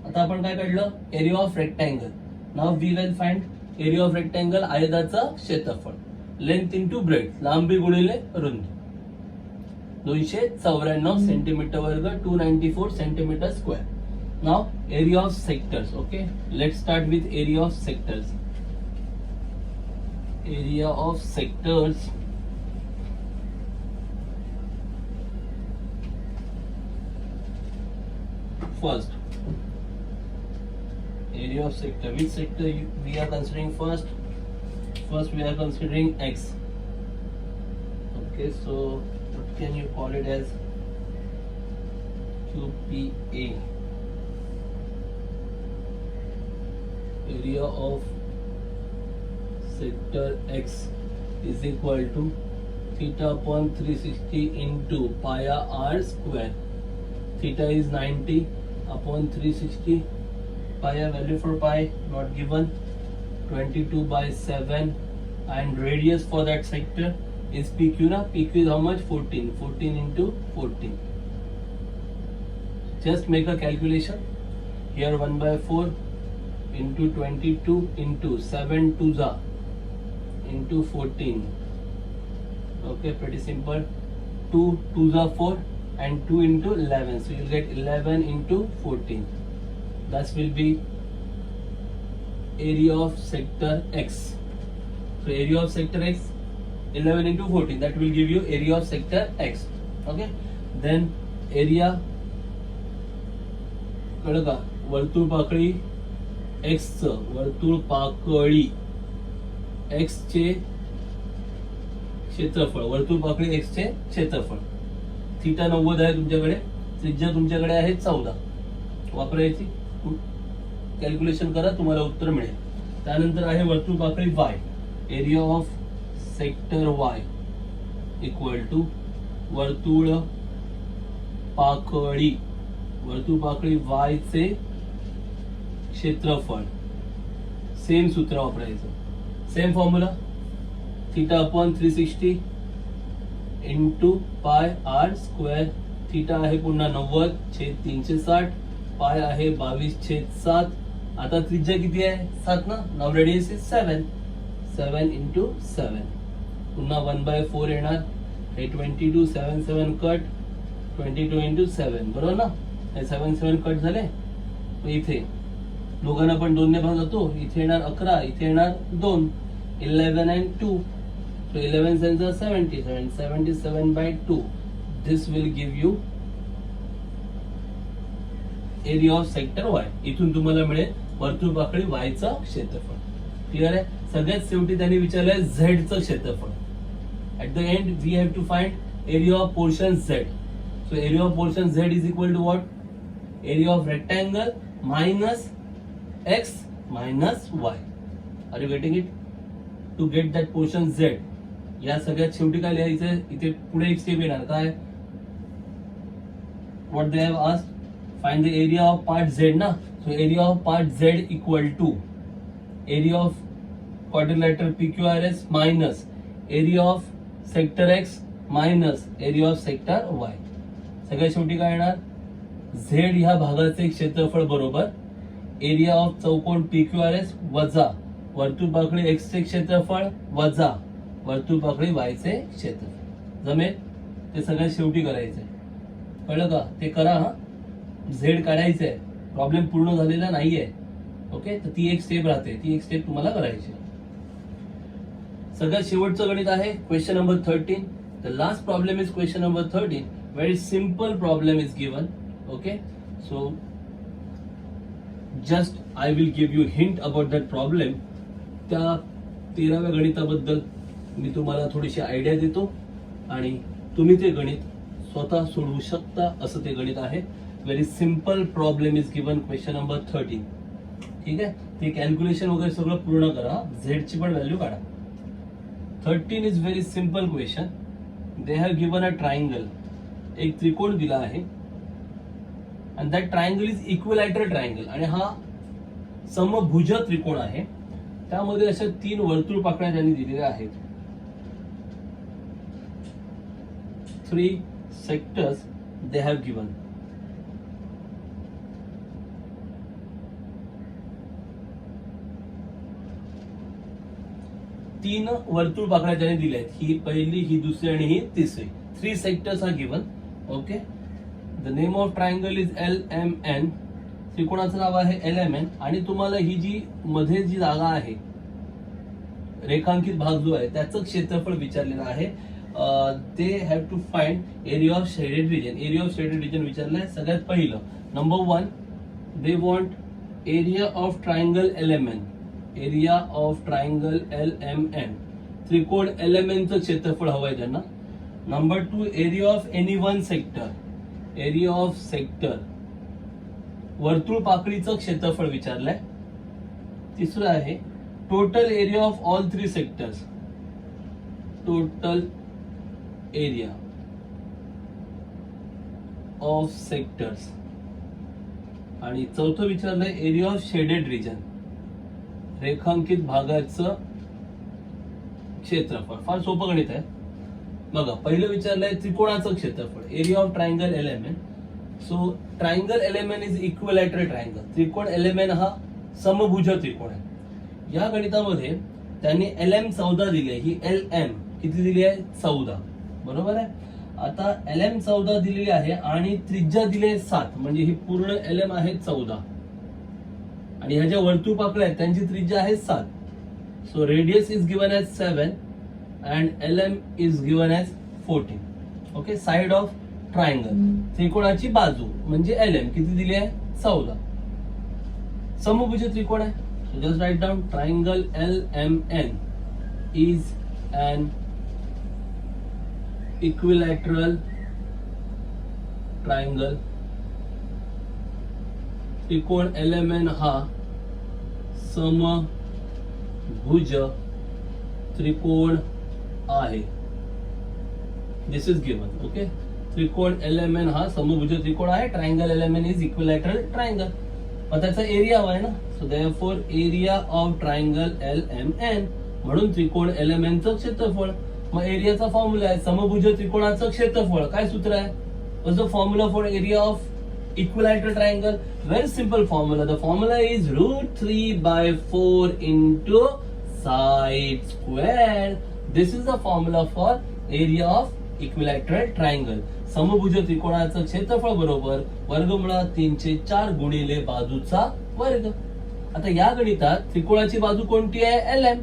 A: आता आपण काय काढलं, area of rectangle. Now we will find area of rectangle, आयताचं क्षेत्रफळ, लेंथ इंटू ब्रेड, लांबी गुणिले रुंदी, 294 सेंटीमीटर वर्ग, 294 centimetre square. Now area of sectors. Okay, let start with area of sectors. Area of sectors first. Area of sector. Which sector we are considering first? First we are considering X. Okay, so what can you call it as? QPA. Area of sector X is equal to theta upon 360 into pi r square. Theta is 90 upon 360. Pi value for pi not given, 22 by 7, and radius for that sector is PQ. Na PQ is how much? 14. 14 into 14. Just make a calculation here. 1 by 4 into 22 into 7 to the into 14. Okay, pretty simple. 2 to the 4 and 2 into 11, so you'll get 11 into 14. That will be area of sector X. So area of sector X, 11 into 14, that will give you area of sector X. Okay, then area कळलं का, वर्तुळपाकळी X च, वर्तुळपाकळी X चे क्षेत्रफळ, वर्तुळपाकळी X चे क्षेत्रफळ. Theta 90 आहे तुमच्याकडे, त्रिज्या तुमच्याकडे आहे 14. वापरायची, कॅल्क्युलेशन करा, तुम्हाला उत्तर मिळेल. त्यानंतर आहे वर्तुळपाकळी Y. Area of sector Y equal to वर्तुळ पाकळी Y चे क्षेत्रफळ. सेम सूत्र वापरायचं, same formula, theta upon 360 into pi r square. Theta आहे पुन्हा 90 छेद 360, पाय आहे 22 छेद 7. आता त्रिज्या किती आहे? 7 ना. नाव रेडियस इज 7. 7 इंटू 7, पुन्हा 1 by 4 येणार. हे 22, 7 7 कट, 22 इंटू 7, बरोबर ना. हे 7 7 कट झाले. इथे दोघांना पण 2 ने भाग जातो. इथे येणार 11, इथे येणार 2. 11 and 2, so 11 7s are 77, 77 by 2. This will give you area of sector Y. इथून तुम्हाला मिळेल वर्तुळपाकळी Y चा क्षेत्रफळ. क्लियर आहे. सगळ्यात शेवटी त्यांनी विचारलंय Z चं क्षेत्रफळ. At the end we have to find area of portion Z. So area of portion Z is equal to what? Area of rectangle minus X minus Y. Are you getting it? To get that portion Z, या सगळ्यात शेवटी काय लिहायचं, इथे पुढे एक step येणार. काय? What they have asked, find the area of part Z ना. So area of part Z equal to area of quadrilateral PQRS minus area of sector X minus area of sector Y. सगळ्यात शेवटी काय येणार? Z ह्या भागाचे क्षेत्रफळ बरोबर area of चौकोन PQRS वजा वर्तुळपाकळी X चे क्षेत्रफळ वजा वर्तुळपाकळी Y चे क्षेत्रफळ. जमेल? ते सगळ्यात शेवटी करायचंय. कळलं का? ते करा हा. Z काढायचंय, प्रॉब्लेम पूर्ण झालेला नाहीये. ओके, तर ती एक स्टेप राहते, ती एक स्टेप तुम्हाला करायची. सगळ्यात शेवटचं गणित आहे question number 13. The last problem is question number 13. Very simple problem is given. Okay, so just I will give you hint about that problem. त्या 13व्या गणिताबद्दल मी तुम्हाला थोडीशी आयडिया देतो आणि तुम्ही ते गणित स्वतः सोडवू शकता. असं ते गणित आहे. Very simple problem is given question number 13. ठीक आहे, ते कॅल्क्युलेशन वगैरे सगळं पूर्ण करा. झेड ची पण व्हॅल्यू काढा. 13 is very simple question. They have given a triangle. एक त्रिकोण दिला आहे and that triangle is equilateral triangle. आणि हा समभुज त्रिकोण आहे. त्यामध्ये अशा 3 वर्तुळ पाकळ्या त्यांनी दिलेल्या आहेत. 3 sectors they have given. तीन वर्तुळ पाकळ्या त्यांनी दिल्या आहेत. ही पहिली, ही दुसरी आणि ही तिसरी. 3 sectors are given. Okay. The name of triangle is LMN. त्रिकोणाचं नाव आहे LMN. आणि तुम्हाला ही जी मध्ये जी जागा आहे, रेखांकित भाग जो आहे, त्याचं क्षेत्रफळ विचारलेलं आहे. They have to find area of shaded region. Area of shaded region विचारलंय. सगळ्यात पहिलं number 1 they want area of triangle LMN. Area of triangle LMN. त्रिकोण LMN चं क्षेत्रफळ हवंय त्यांना. Number 2 area of any one sector. Area of sector, वर्तुळ पाकळीचं क्षेत्रफळ विचारलंय. तिसरं आहे total area of all 3 sectors. Total area of sectors. आणि चौथं विचारलंय एरिया ऑफ शेडेड रिजन. रेखांकित भागाचं क्षेत्रफळ. फार सोपं गणित आहे बघा. पहिलं विचारलंय त्रिकोणाचं क्षेत्रफळ. Area of triangle LMN. So triangle LMN is equilateral triangle. त्रिकोण LMN हा समभुज त्रिकोण आहे. या गणितामध्ये त्यांनी LM 14 दिली आहे. ही LM किती दिली आहे? 14. बरोबर आहे. आता LM 14 दिलेली आहे आणि त्रिज्या दिली आहे 7. म्हणजे ही पूर्ण LM आहे 14 आणि ह्या ज्या वर्तुळ पाकळ्या आहेत त्यांची त्रिज्या आहे 7. So radius is given as 7 and LM is given as 14. Okay. Side of triangle, त्रिकोणाची बाजू म्हणजे LM किती दिली आहे? 14. समभुज त्रिकोण आहे. So just write down triangle LMN is an equilateral triangle. त्रिकोण LMN हा समभुज त्रिकोण आहे. दिस इज गिवन. ओके. त्रिकोण LMN हा समभुज त्रिकोण आहे. Triangle LMN is equilateral triangle. मग त्याचा एरिया हवा आहे ना. So therefore area of triangle LMN म्हणून त्रिकोण LMN चं क्षेत्रफळ. मग एरियाचा फॉर्म्युला आहे समभुज त्रिकोणाचं क्षेत्रफळ. काय सूत्र आहे? What's the formula for area of equilateral triangle? Very simple formula. The formula is √3/4 into side square. This is the formula for area of equilateral triangle. समभुज त्रिकोणाचं क्षेत्रफळ बरोबर वर्गमुळात 3/4 गुणिले बाजूचा वर्ग. आता या गणितात त्रिकोणाची बाजू कोणती आहे? LM.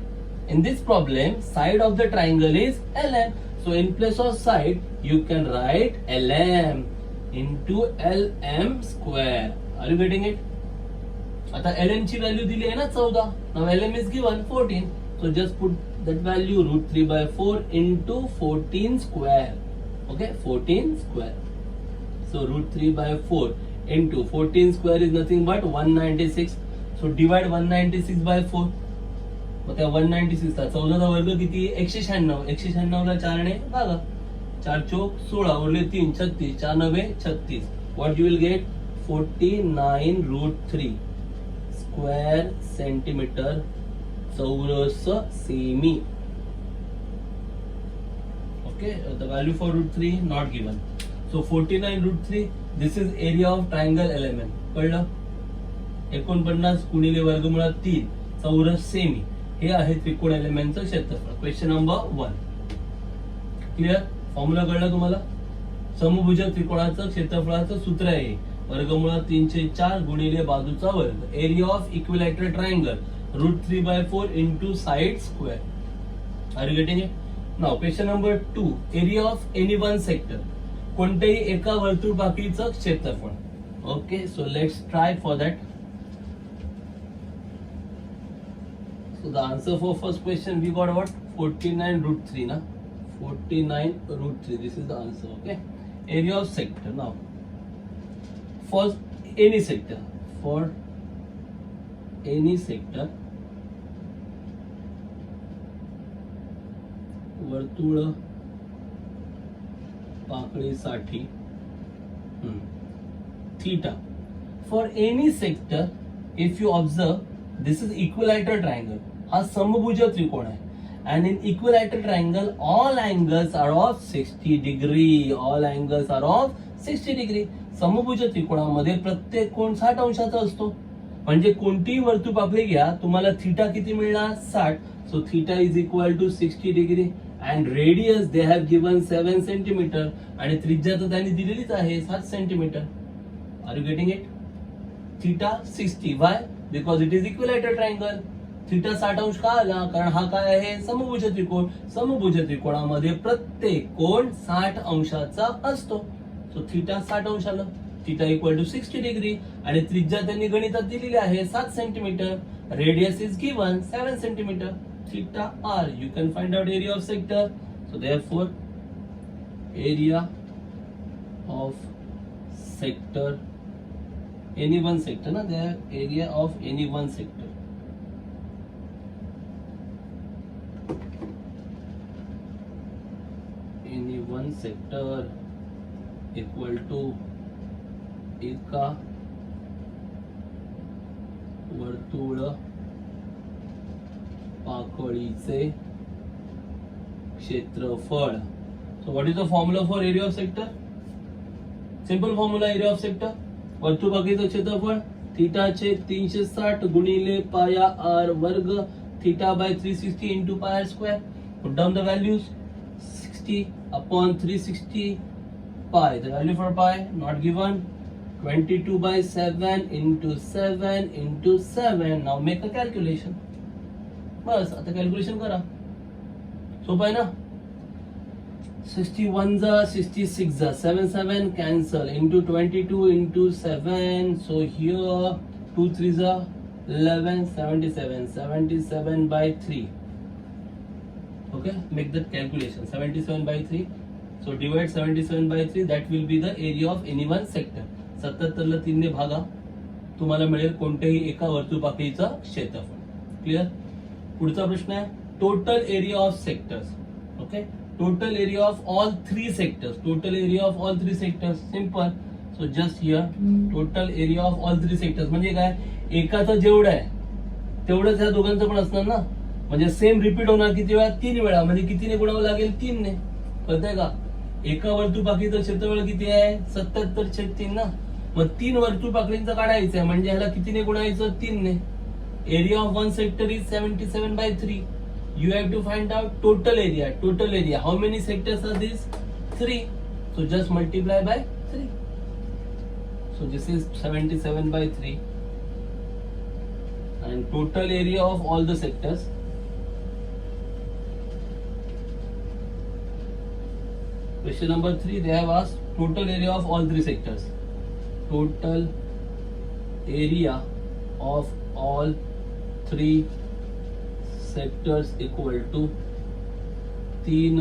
A: In this problem, side of the triangle is LM. So in place of side, you can write LM into LM square. Are you getting it? आता LM ची व्हॅल्यू दिली आहे ना 14. Now LM is given 14. So just put that value √3/4 into 14 square. Okay, 14 square. So √3/4 into 14 square is nothing but 196. So divide 196 by 4. मग त्या 196 चा 14 चा वर्ग किती? 196. 196 ला 4 ने भागा. 4 चौक 16 उरले 3 36. 4 9 36. What you will get? 49√3 square centimetre चौरस semi. Okay, the value for √3 not given. So 49√3. This is area of triangle LMN. कळलं? 49 गुणिले वर्गमुळात 3 चौरस सेमी. हे आहे त्रिकोण LMN चं क्षेत्रफळ. Question number 1. क्लिअर? फॉर्म्युला कळला तुम्हाला? समभुज त्रिकोणाचं क्षेत्रफळाचं सूत्र आहे वर्गमुळात 3/4 गुणिले बाजूचा वर्ग. Area of equilateral triangle √3/4 into side square. Are you getting it? Now question number 2. Area of any one sector. कोणत्याही एका वर्तुळ पाकळीचं क्षेत्रफळ. Okay, so let's try for that. So the answer for first question we got what? 49√3 na? 49√3. This is the answer. Okay. Area of sector. Now for any sector, वर्तुळ पाकळीसाठी theta. For any sector, if you observe, this is equilateral triangle. हा समभुज त्रिकोण आहे. And in equilateral triangle, all angles are of 60 degree. All angles are of 60 degree. समभुज त्रिकोणामध्ये प्रत्येक कोण 60 अंशाचा असतो. म्हणजे कोणतीही वर्तुळपापडी घ्या, तुम्हाला थीटा किती मिळणार? 60. So theta is equal to 60 degree. And radius they have given 7 centimetre. आणि त्रिज्या तर त्यांनी दिलेलीच आहे 7 centimetre. Are you getting it? Theta 60. Why? Because it is equilateral triangle. Theta 60 अंश का आला? कारण हा काय आहे? समभुज त्रिकोण. समभुज त्रिकोणामध्ये प्रत्येक कोण 60 अंशाचा असतो. सो थीटा 60 अंश आलं. Theta equal to 60 degree. आणि त्रिज्या त्यांनी गणितात दिलेली आहे 7 centimetre. Radius is given 7 centimetre. Theta R. You can find out area of sector. So therefore area of sector, any one sector ना, there area of any one sector. Any one sector equal to एका वर्तुळ पाकळीचे क्षेत्रफळ. So what is the formula for area of sector? Simple formula area of sector. वर्तुळ पाकळीचं क्षेत्रफळ theta चे 360 गुणिले पाया आर वर्ग. Theta by 360 into pi r square. Put down the values. 60 upon 360 pi. The value for pi not given. 22 by 7 into 7 into 7. Now make a calculation. बस आता calculation करा. सोपं आहे ना. 61 जा 66 जा 7 7 cancel into 22 into 7. So here 2 3 जा 11 77 77 by 3. Okay, make that calculation. 77 by 3. So divide 77 by 3. That will be the area of any one sector. 77 ला 3 ने भागा. तुम्हाला मिळेल कोणत्याही एका वर्तुळपाकळीचं क्षेत्रफळ. क्लिअर? पुढचा प्रश्न आहे total area of sectors. Okay, total area of all 3 sectors. Total area of all 3 sectors. Simple. So just here total area of all 3 sectors म्हणजे काय? एकाचं जेवढं आहे तेवढंच ह्या दोघांचं पण असणार ना. म्हणजे सेम रिपीट होणार किती वेळा? 3 वेळा. म्हणजे कितीने गुणावं लागेल? 3 ने. कळतंय का? एका वर्तुळपाकळीचं क्षेत्रफळ किती आहे? 77/3 ना. मग 3 वर्तुळपाकळींचं काढायचं आहे म्हणजे ह्याला कितीने गुणायचं? 3 ने. Area of one sector is 77 by 3. You have to find out total area. Total area. How many sectors are these? 3. So just multiply by 3. So this is 77 by 3. And total area of all the sectors. Question number 3, they have asked total area of all 3 sectors. Total area of all 3 sectors equal to 3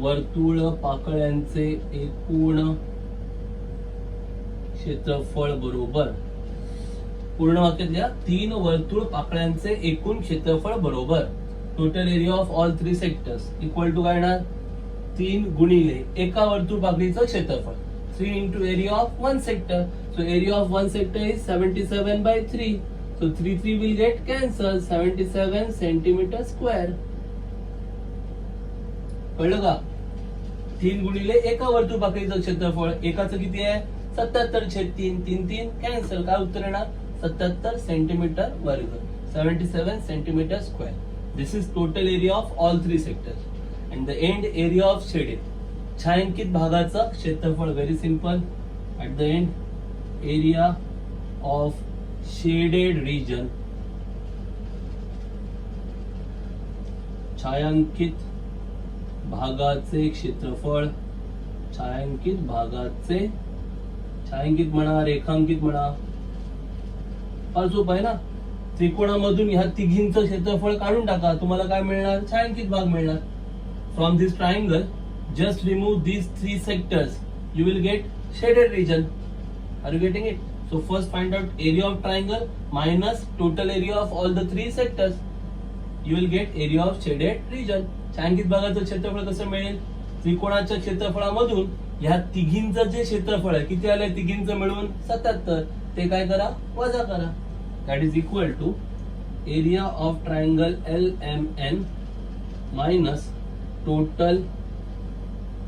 A: वर्तुळ पाकळ्यांचे एकूण क्षेत्रफळ बरोबर. पूर्ण वाक्यात लिहा 3 वर्तुळ पाकळ्यांचे एकूण क्षेत्रफळ बरोबर. Total area of all 3 sectors equal to काय येणार? 3 गुणिले एका वर्तुळ पाकळीचं क्षेत्रफळ. 3 into area of one sector. So area of one sector is 77 by 3. So 3 will get cancelled. 77 centimeter square. कळलं का? 3 गुणिले एका वर्तुळ पाकळीचं क्षेत्रफळ. एकाचं किती आहे? 77/3. 3 कॅन्सल. काय उत्तर येणार? 77 सेंटीमीटर वर्ग. 77 centimetre square. This is total area of all 3 sectors. And the end area of shaded. छायांकित भागाचं क्षेत्रफळ. Very simple. At the end area of shaded region. छायांकित भागाचे क्षेत्रफळ. छायांकित भागाचे, छायांकित म्हणा, रेखांकित म्हणा, फार सोपं आहे ना. त्रिकोणामधून ह्या तिघींचं क्षेत्रफळ काढून टाका. तुम्हाला काय मिळणार? छायांकित भाग मिळणार. From this triangle, just remove these 3 sectors. You will get shaded region. Are you getting it? So first find out area of triangle minus total area of all the 3 sectors. You will get area of shaded region. छायांकित भागाचं क्षेत्रफळ कसं मिळेल? त्रिकोणाच्या क्षेत्रफळामधून ह्या तिघींचं जे क्षेत्रफळ आहे किती आलंय? तिघींचं मिळून 77. ते काय करा? वजा करा. That is equal to area of triangle LMN minus total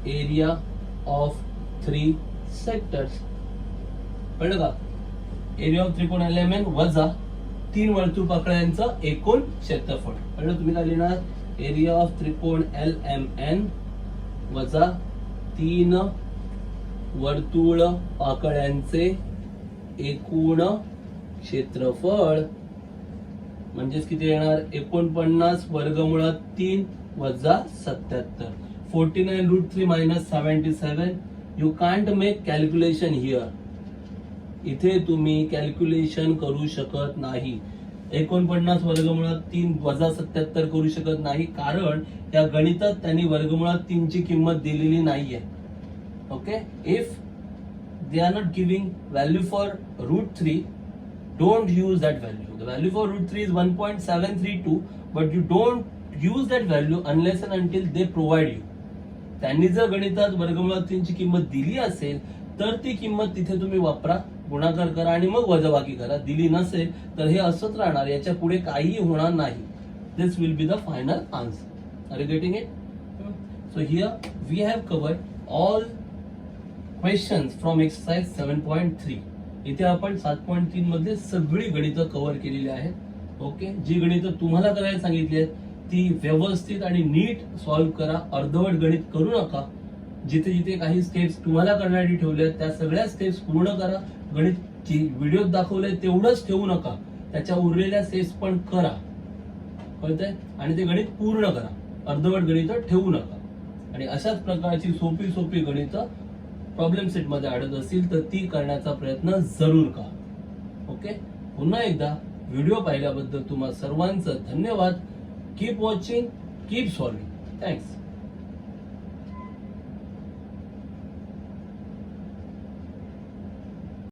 A: area of 3 sectors. कळलं का? एरिया ऑफ त्रिकोण LMN वजा 3 वर्तुळपाकळ्यांचं एकूण क्षेत्रफळ. कळलं? तुम्ही काय लिहिणार? एरिया ऑफ त्रिकोण LMN वजा 3 वर्तुळ पाकळ्यांचे एकूण क्षेत्रफळ म्हणजेच किती येणार? 49 वर्गमुळात 3 वजा 77. 49√3 minus 77. You can't make calculation here. इथे तुम्ही कॅल्क्युलेशन करू शकत नाही. 49 वर्गमुळात 3 वजा 77 करू शकत नाही, कारण या गणितात त्यांनी वर्गमुळात 3 ची किंमत दिलेली नाहीये. Okay, if they are not giving value for √3, don't use that value. The value for √3 is 1.732, but you don't use that value unless and until they provide you. त्यांनी जर गणितात वर्गमुळात 3 ची किंमत दिली असेल तर ती किंमत तिथे तुम्ही वापरा, गुणाकार करा आणि मग वजाबाकी करा. दिली नसेल तर हे असंच राहणार, याच्या पुढे काहीही होणार नाही. This will be the final answer. Are you getting it? So here we have covered all questions from exercise 7.3. इथे आपण 7.3 मध्ये सगळी गणितं कव्हर केलेली आहेत. ओके, जी गणितं तुम्हाला करायला सांगितली आहेत ती व्यवस्थित आणि नीट सॉल्व्ह करा. अर्धवट गणित करू नका. जिथे जिथे काही स्टेप्स तुम्हाला करण्यासाठी ठेवले आहेत त्या सगळ्या स्टेप्स पूर्ण करा. गणित व्हिडिओ दाखवलंय तेवढंच ठेवू नका, त्याच्या उरलेल्या स्टेप्स पण करा. कळतंय? आणि ते गणित पूर्ण करा. अर्धवट गणितं ठेवू नका. आणि अशाच प्रकारची सोपी सोपी गणितं प्रॉब्लेम सेट मध्ये अडत असतील तर ती करण्याचा प्रयत्न जरूर करा. ओके, पुन्हा एकदा व्हिडिओ पाहिल्याबद्दल तुम्हा सर्वांचं धन्यवाद. Keep watching, keep solving. Thanks.